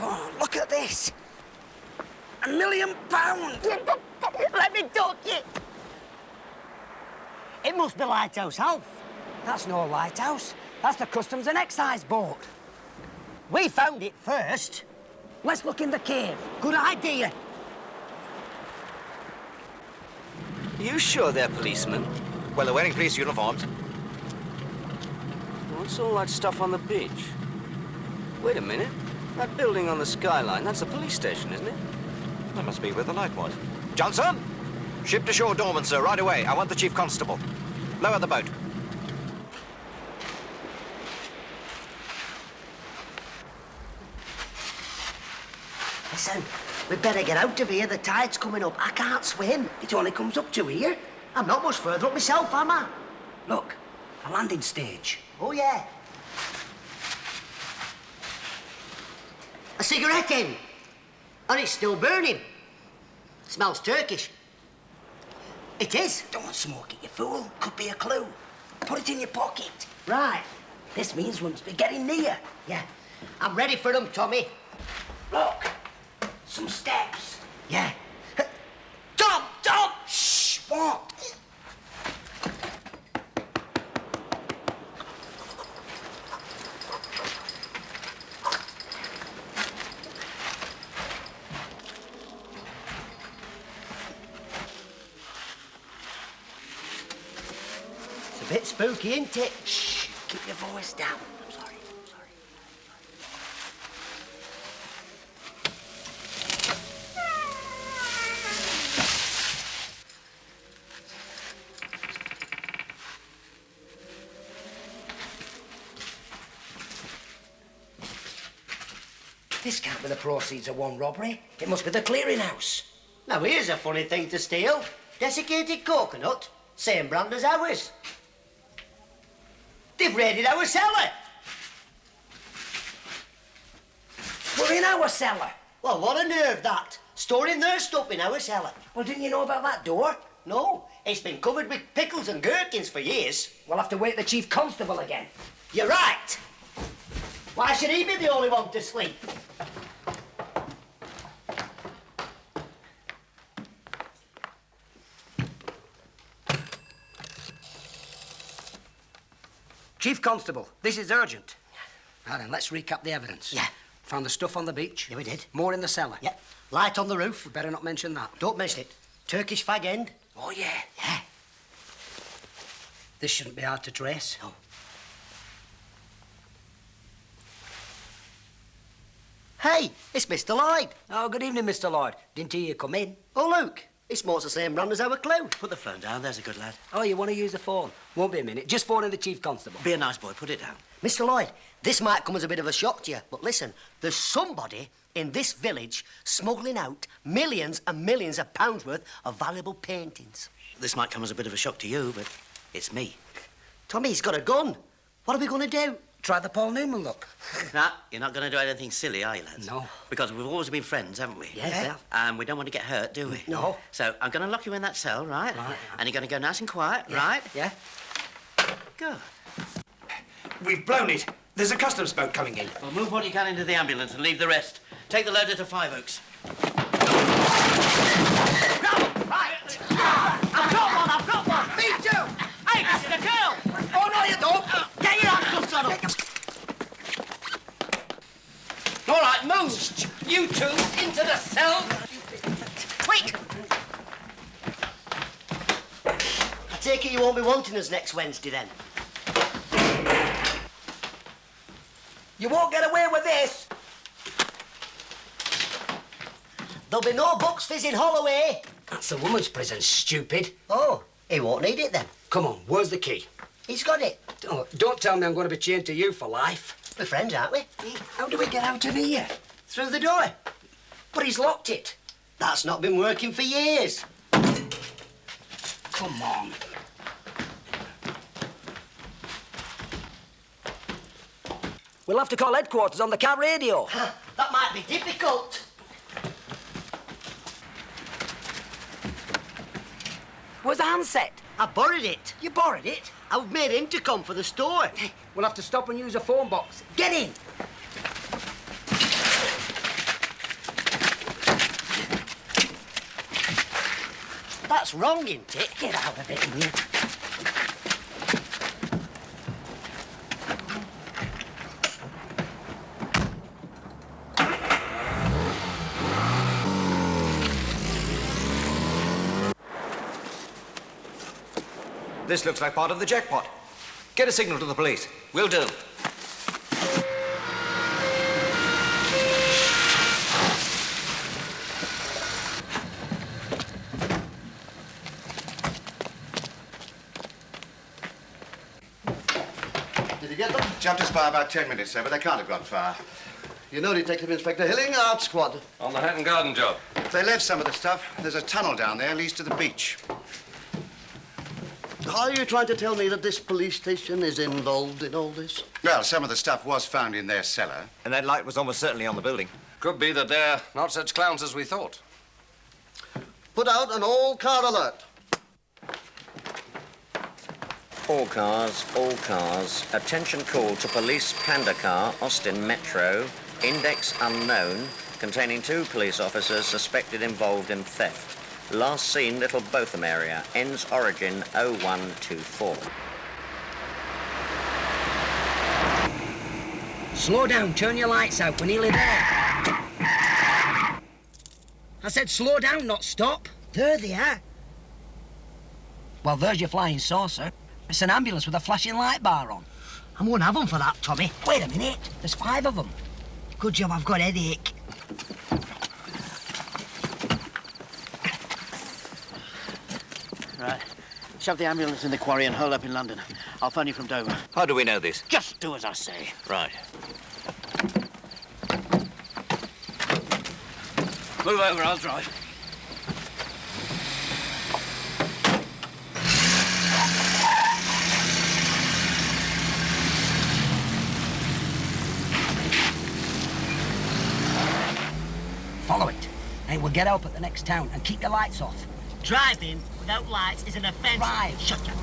Oh, look at this. £1 million. Let me talk you. It must be Lighthouse Half. That's no lighthouse. That's the Customs and Excise boat. We found it first. Let's look in the cave. Good idea. Are you sure they're policemen? Well, they're wearing police uniforms. What's all that stuff on the beach? Wait a minute. That building on the skyline, that's the police station, isn't it? That must be where the light was. Johnson! Ship to shore doorman, sir, right away. I want the chief constable. Lower the boat. Listen, we'd better get out of here. The tide's coming up. I can't swim. It only comes up to here. I'm not much further up myself, am I? Look, a landing stage. Oh, yeah. A cigarette end. And it's still burning. Smells Turkish. It is. Don't smoke it, you fool. Could be a clue. Put it in your pocket. Right. This means we must be getting near. Yeah. I'm ready for them, Tommy. Look, some steps. Yeah. Tom! Tom! Shh! What? It's a bit spooky, isn't it? Shh! Keep your voice down. I'm sorry. This can't be the proceeds of one robbery. It must be the clearinghouse. Now, here's a funny thing to steal. Desiccated coconut, same brand as ours. They've raided our cellar. We're in our cellar. Well, what a nerve, that. Storing their stuff in our cellar. Well, didn't you know about that door? No, it's been covered with pickles and gherkins for years. We'll have to wake the chief constable again. You're right. Why should he be the only one to sleep? Chief Constable, this is urgent. Now then, let's recap the evidence. Yeah. Found the stuff on the beach. Yeah, we did. More in the cellar. Yeah. Light on the roof. We better not mention that. Don't miss it. Turkish fag end. Oh, yeah. Yeah. This shouldn't be hard to trace. No. Hey, it's Mr. Lloyd. Oh, good evening, Mr. Lloyd. Didn't hear you come in. Oh, look. It smells the same brand as our clue. Put the phone down, there's a good lad. Oh, you want to use the phone? Won't be a minute. Just phone in the chief constable. Be a nice boy, put it down. Mr. Lloyd, this might come as a bit of a shock to you, but listen, there's somebody in this village smuggling out millions and millions of pounds worth of valuable paintings. This might come as a bit of a shock to you, but it's me. Tommy, he's got a gun. What are we going to do? Try the Paul Newman look. Nah, you're not going to do anything silly, are you, lads? No. Because we've always been friends, haven't we? Yes, we have. And we don't want to get hurt, do we? No. So I'm going to lock you in that cell, right? Right. And you're going to go nice and quiet, Yeah. right? Yeah. Good. We've blown it. There's a customs boat coming in. Well, move what you can into the ambulance and leave the rest. Take the loader to Five Oaks. Right. I've got one. Me too! Hey, this is a girl! Oh, no, you don't. Get your handcuffs on him. All right, move! You two, into the cell! Quick! I take it you won't be wanting us next Wednesday, then? You won't get away with this. There'll be no Bucks Fizz in Holloway. That's a woman's prison, stupid. Oh, he won't need it, then. Come on, where's the key? He's got it. Oh, don't tell me I'm going to be chained to you for life. We're friends, aren't we? How do we get out of here? Through the door. But he's locked it. That's not been working for years. Come on. We'll have to call headquarters on the car radio. That might be difficult. Where's the handset? I borrowed it. You borrowed it? I've made intercom for the store. We'll have to stop and use a phone box. Get in. That's wrong, isn't it? Get out of it, will you? This looks like part of the jackpot. Get a signal to the police. Will do. Did you get them? Jumped us by about 10 minutes, sir, but they can't have gone far. You know Detective Inspector Hilling, Art Squad. On the Hatton Garden job. They left some of the stuff. There's a tunnel down there leads to the beach. Are you trying to tell me that this police station is involved in all this? Well, some of the stuff was found in their cellar. And that light was almost certainly on the building. Could be that they're not such clowns as we thought. Put out an all-car alert. All cars. Attention call to police panda car, Austin Metro. Index unknown, containing 2 police officers suspected involved in theft. Last seen, Little Botham area. Ends origin 0124. Slow down, turn your lights out, we're nearly there. I said slow down, not stop. There they are. Well, there's your flying saucer. It's an ambulance with a flashing light bar on. I'm going to have them for that, Tommy. Wait a minute, there's 5 of them. Good job I've got a headache. Right. Shove the ambulance in the quarry and hold up in London. I'll phone you from Dover. How do we know this? Just do as I say. Right. Move over, I'll drive. Follow it. Hey, we'll get up at the next town and keep the lights off. Driving without lights is an offence. Right. Shut up.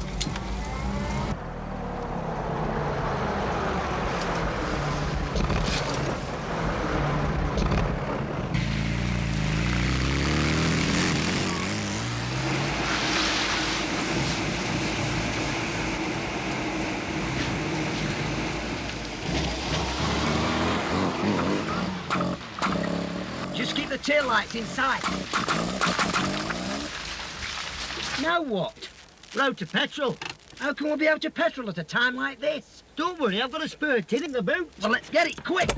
Just keep the tail lights inside. Now what? Road to petrol. How can we be out of petrol at a time like this? Don't worry, I've got a spare tin in the boot. Well, let's get it quick.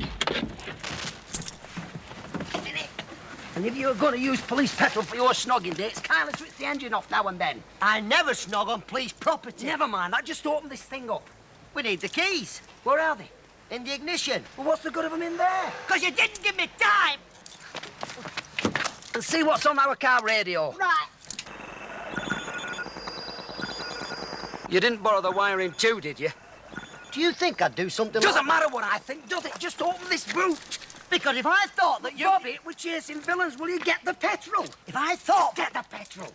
And if you're going to use police petrol for your snogging dates, kindly switch the engine off now and then. I never snog on police property. Never mind, that just opened this thing up. We need the keys. Where are they? In the ignition. Well, what's the good of them in there? Because you didn't give me time. And see what's on our car radio. Right. You didn't borrow the wiring too, did you? Do you think I'd do something Doesn't like matter what I think, does it? Just open this boot. Because if I thought that you... Bobby, we're chasing villains. Will you get the petrol? If I thought... Get the petrol.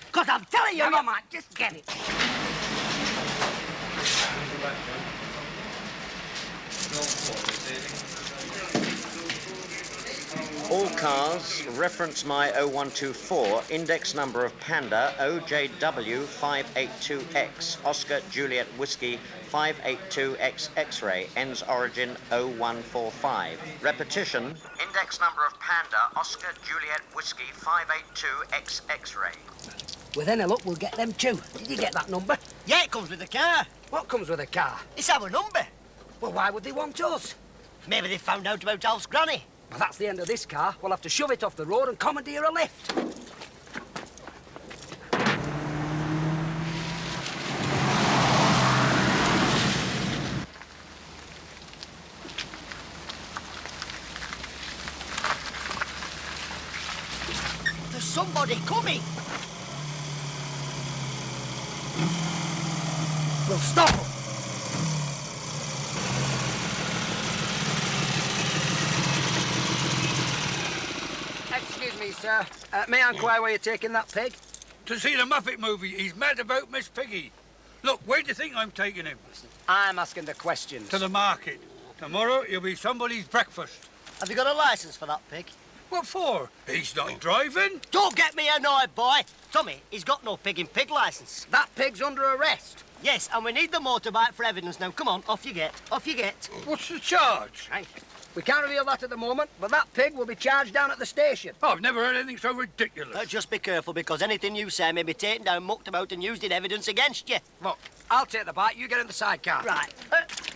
Because I'm telling you... Never mind, just get it. All cars, reference my 0124, index number of Panda OJW 582X, Oscar Juliet Whiskey 582X X-ray, ends origin 0145. Repetition, index number of Panda Oscar Juliet Whiskey 582X X-ray. With any luck, we'll get them too. Did you get that number? Yeah, it comes with the car. What comes with a car? It's our number. Well, why would they want us? Maybe they found out about Alf's granny. Well, that's the end of this car. We'll have to shove it off the road and commandeer a lift. There's somebody coming. We'll stop them. Excuse me, sir. May I inquire where you're taking that pig? To see the Muppet movie. He's mad about Miss Piggy. Look, where do you think I'm taking him? I'm asking the questions. To the market. Tomorrow he'll be somebody's breakfast. Have you got a licence for that pig? What for? He's not driving. Don't get me annoyed, boy. Tommy, he's got no pig licence. That pig's under arrest. Yes, and we need the motorbike for evidence now. Come on, off you get. Off you get. What's the charge? Hey, We can't reveal that at the moment, but that pig will be charged down at the station. Oh, I've never heard anything so ridiculous. Just be careful, because anything you say may be taken down, mucked about, and used in evidence against you. Look, I'll take the bite, you get in the sidecar. Right.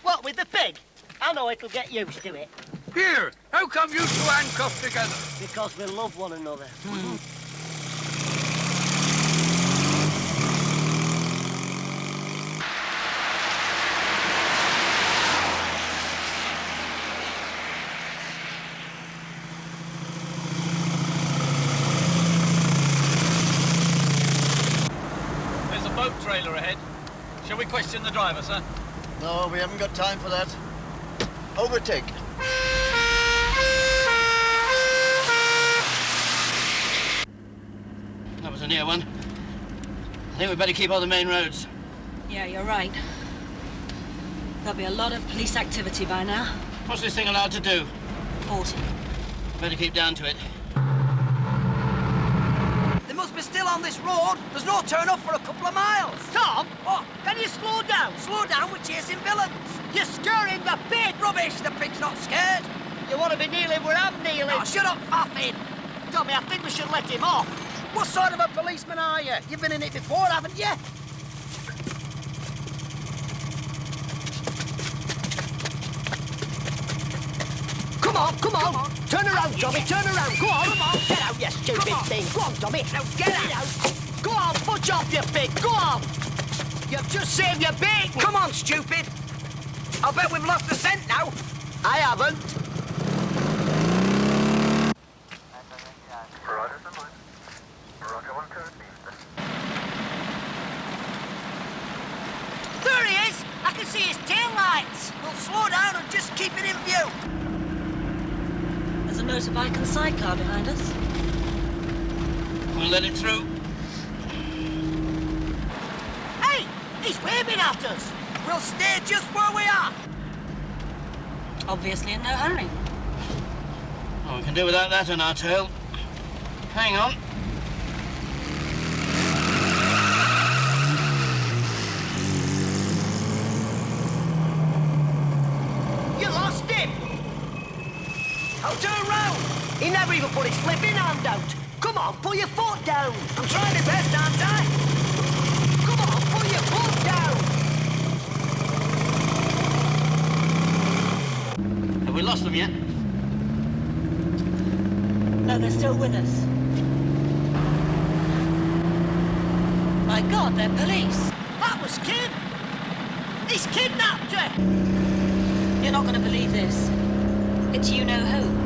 What, with the pig? I know it'll get used to it. Here, how come you two handcuffed together? Because we love one another. There's a boat trailer ahead. Shall we question the driver, sir? No, we haven't got time for that. Overtake. That was a near one. I think we'd better keep on the main roads. Yeah, you're right. There'll be a lot of police activity by now. What's this thing allowed to do? 40. Better keep down to it. They must be still on this road. There's no turn off for a couple of miles. Tom? What? Can you slow down? Slow down, we're chasing villains. You're scaring the pig! Rubbish, the pig's not scared. You want to be kneeling where I'm kneeling? Oh, shut up, faffing. Tommy, I think we should let him off. What sort of a policeman are you? You've been in it before, haven't you? Come on. Turn around, Tommy, turn around. Go on. Come on. Get out, you stupid thing. Go on, Tommy. Now get out. Go on, push off, you pig. Go on. You've just saved your bait. Come on, stupid. I'll bet we've lost the scent now. I haven't. There he is. I can see his tail lights. We'll slow down and just keep it in view. There's a motorbike and sidecar behind us. We'll let it through. Hey, he's waving at us. We'll stay just where we are. Obviously in no hurry. Oh, we can do without that on our tail. Hang on. You lost him. I'll turn round. He never even put his flipping hand out. Come on, put your foot down. I'm trying my best, aren't I? Come on, put your foot down. Have we lost them yet? No, they're still with us. My God, they're police. That was Kim. He's kidnapped her. You're not going to believe this. It's you-know-who.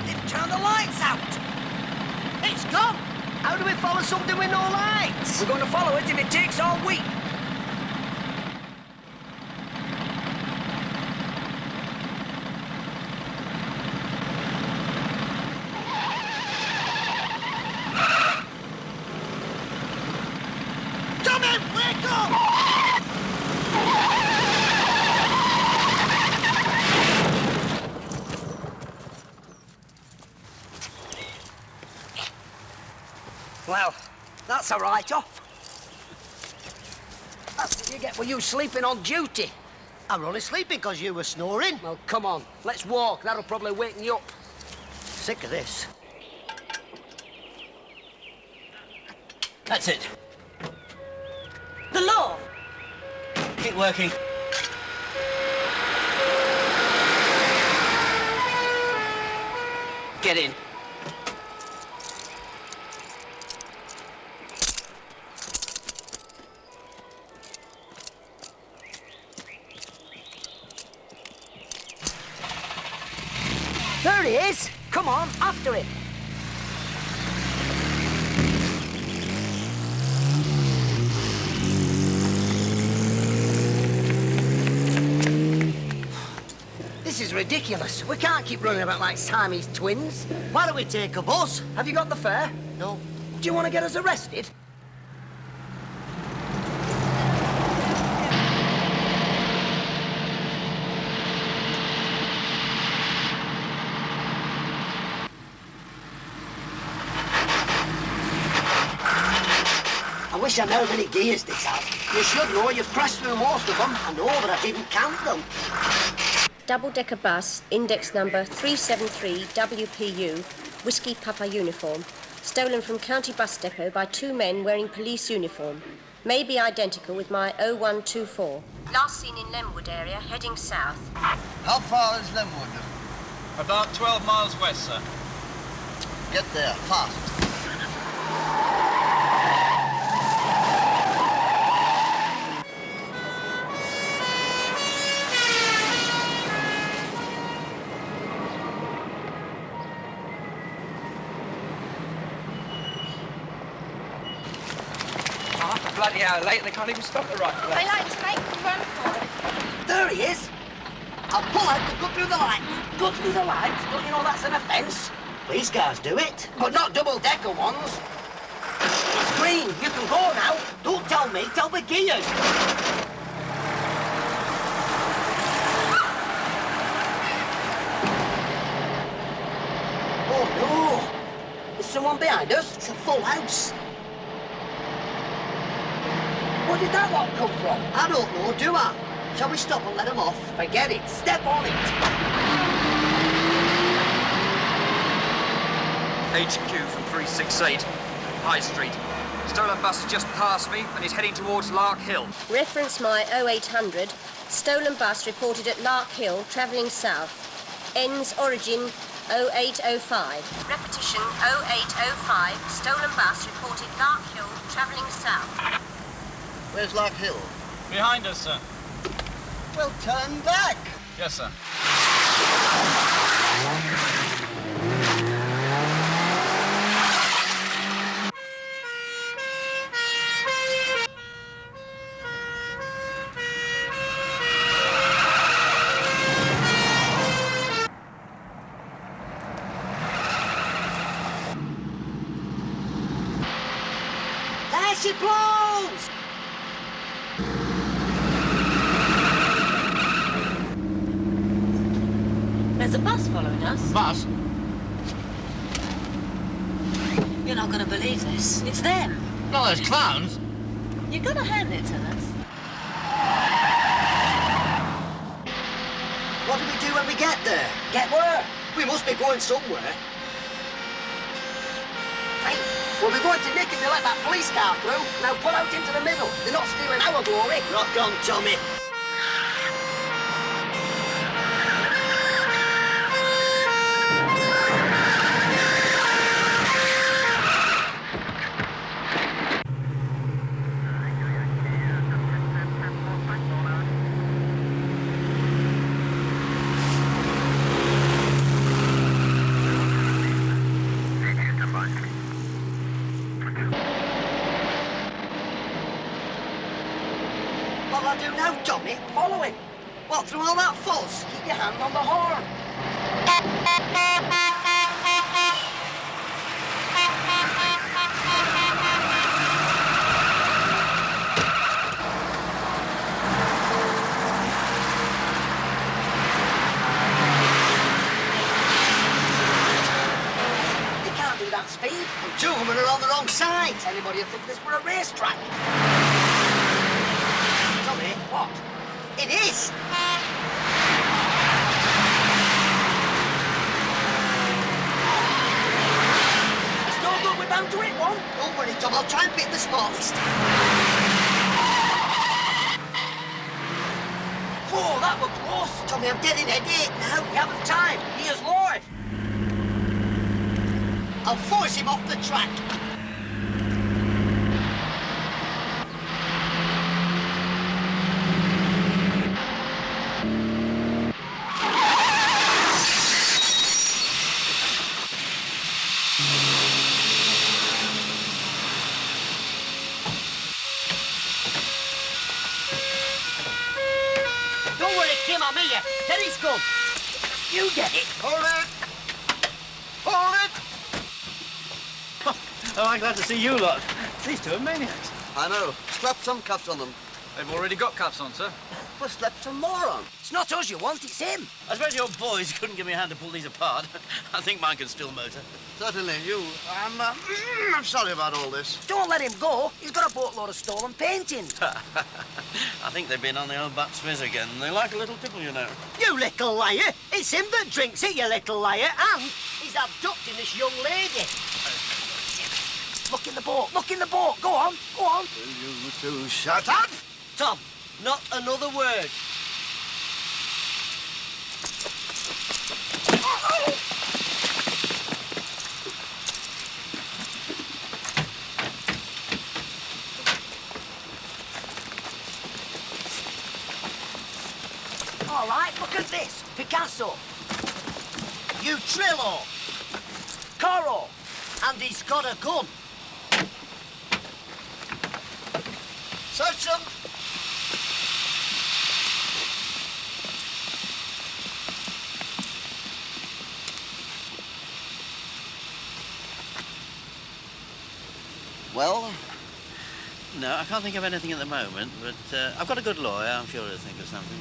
They've turned the lights out. It's gone. How do we follow something with no lights? We're going to follow it if it takes all week. Tommy, wake up! Well, that's a write-off. That's what you get for you sleeping on duty. I were only sleeping because you were snoring. Well, come on. Let's walk. That'll probably waken you up. Sick of this. That's it. The law! Keep working. Get in. There he is. Come on, after him. This is ridiculous. We can't keep running about like Siamese twins. Why don't we take a bus? Have you got the fare? No. Do you want to get us arrested? I wish I knew how many gears this has. You should know you've crashed through most of them. I know, but I didn't count them. Double-decker bus, index number 373 WPU, Whiskey Papa uniform, stolen from County Bus Depot by 2 men wearing police uniform. May be identical with my 0124. Last seen in Lemwood area, heading south. How far is Lemwood? About 12 miles west, sir. Get there, fast. Bloody hell, late, they can't even stop the right They like to make them run for it. There he is. I'll pull out and go through the lights. Go through the lights? Don't you know that's an offence? These cars do it, but not double-decker ones. It's green. You can go now. Don't tell me. Tell the gears. Oh, no. There's someone behind us. It's a full house. Where did that lot come from? I don't know, do I? Shall we stop and let them off? Forget it. Step on it. HQ from 368, High Street. Stolen bus has just passed me and is heading towards Lark Hill. Reference my 0800. Stolen bus reported at Lark Hill, travelling south. Ends origin 0805. Repetition 0805. Stolen bus reported Lark Hill, travelling south. Where's Lark Hill? Behind us, sir. Well, turn back. Yes, sir. There she blows! There's a bus following us. Bus? You're not going to believe this. It's them. Not those clowns. You're going to hand it to us. What do we do when we get there? Get where? We must be going somewhere. Hey, well, we're going to nick and let that police car through. Now pull out into the middle. They're not stealing our glory. Rock on, Tommy. What'll I do now, Tommy? Follow him. What, through all that fuss? Keep your hand on the horn. They can't do that speed. And 2 of them are on the wrong side. Anybody would think this were a racetrack. Tommy, what? It is! It's no good, we're bound to hit one. Don't worry, Tom, I'll try and pick the smallest. Whoa, that was close. Tommy, I'm getting headache now. We haven't time. Here's Lord. I'll force him off the track. Don't worry, Kim, I'm here. Teddy's gone. You get it. Hold it! Hold it! Oh, I'm glad to see you lot. These two are maniacs. I know. Slap some cuffs on them. They've already got cuffs on, sir. Upper-slept moron. It's not us you want, it's him. I suppose your boys couldn't give me a hand to pull these apart. I think mine can still motor. Certainly, you. I'm sorry about all this. Don't let him go. He's got a boatload of stolen paintings. I think they've been on the old Butt's Fizz again. They like a little tipple, you know. You little liar! It's him that drinks it, you little liar, and he's abducting this young lady. Look in the boat, look in the boat. Go on, go on. Will you two shut up? Tom, not another word. All right, look at this. Picasso. You Trillo. Corot. And he's got a gun. Search them. Well? No, I can't think of anything at the moment, but I've got a good lawyer. I'm sure he'll think of something.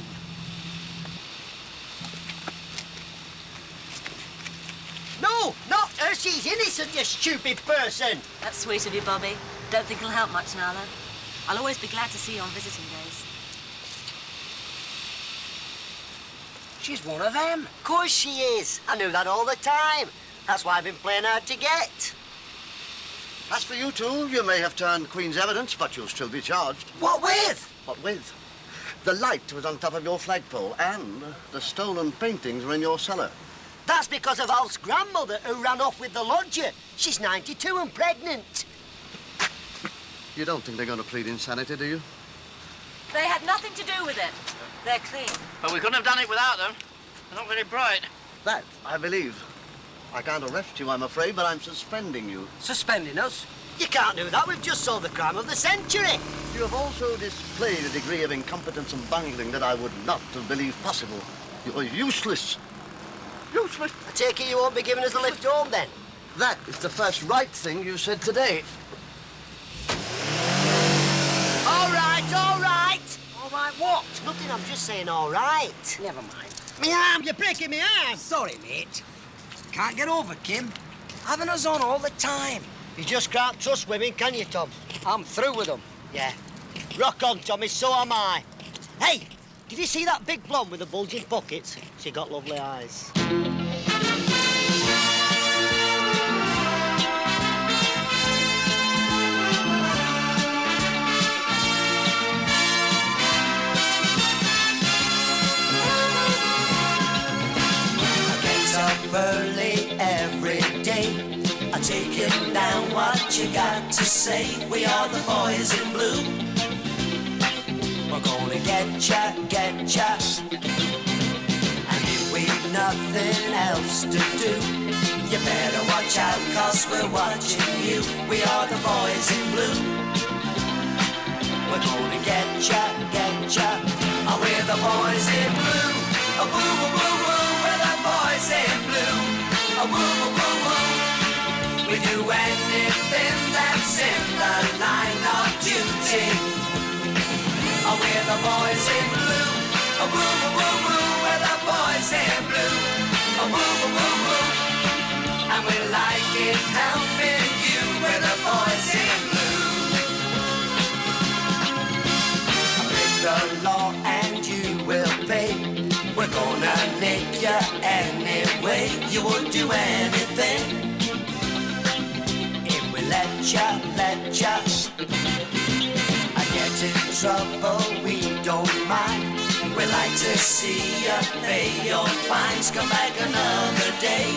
No, not her. She's innocent, you stupid person. That's sweet of you, Bobby. Don't think it'll help much now, though. I'll always be glad to see you on visiting days. She's one of them. Of course she is. I knew that all the time. That's why I've been playing hard to get. As for you two, you may have turned Queen's evidence, but you'll still be charged. What with? What with? The light was on top of your flagpole, and the stolen paintings were in your cellar. That's because of Alf's grandmother, who ran off with the lodger. She's 92 and pregnant. You don't think they're going to plead insanity, do you? They had nothing to do with it. They're clean. But we couldn't have done it without them. They're not very bright. That, I believe. I can't arrest you, I'm afraid, but I'm suspending you. Suspending us? You can't do that. We've just solved the crime of the century. You have also displayed a degree of incompetence and bungling that I would not have believed possible. You're useless. Useless. I take it you won't be giving us a lift home, then? That is the first right thing you said today. All right, all right. All right, what? Nothing, I'm just saying all right. Never mind. Me arm, you're breaking me arm. Sorry, mate. Can't get over Kim. Having us on all the time. You just can't trust women, can you, Tom? I'm through with them. Yeah. Rock on, Tommy, so am I. Hey, did you see that big blonde with the bulging pockets? She got lovely eyes. Early every day, I take it down what you got to say. We are the boys in blue. We're gonna get ya, and if we've nothing else to do, you better watch out, 'cause we're watching you. We are the boys in blue. We're gonna get ya, and we're the boys in blue. Oh, woo, woo, woo, woo, we're the boys in blue. Oh, woo, woo, woo, woo. We do anything that's in the line of duty. Oh, we're the boys in blue. Oh, woo, woo, woo, woo, we're the boys in blue. Oh, woo, woo, woo, woo. And we like it helping you. We're the boys in blue. Break the law and you will pay. We're gonna nick you anyway. You would do anything if we let ya. I get in trouble, we don't mind. We like to see ya pay your fines. Come back another day.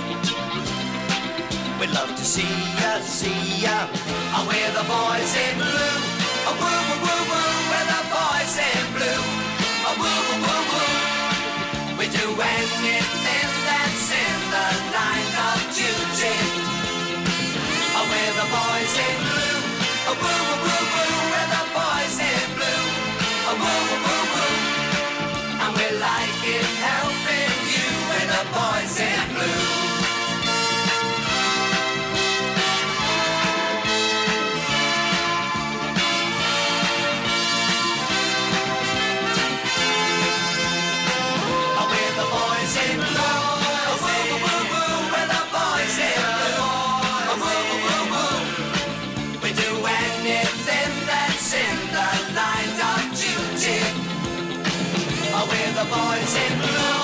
We'd love to see ya. And we're the boys in blue. Oh, woo, woo, woo, woo, we're the boys in blue. Oh, woo, woo, woo, woo. We do anything that's in the line of duty. Oh, we're the boys in blue. Oh, woo, woo, woo, woo, we're the boys in blue. Oh, woo, woo, woo, woo. And we like it helping you. We're the boys in blue. boys in blue.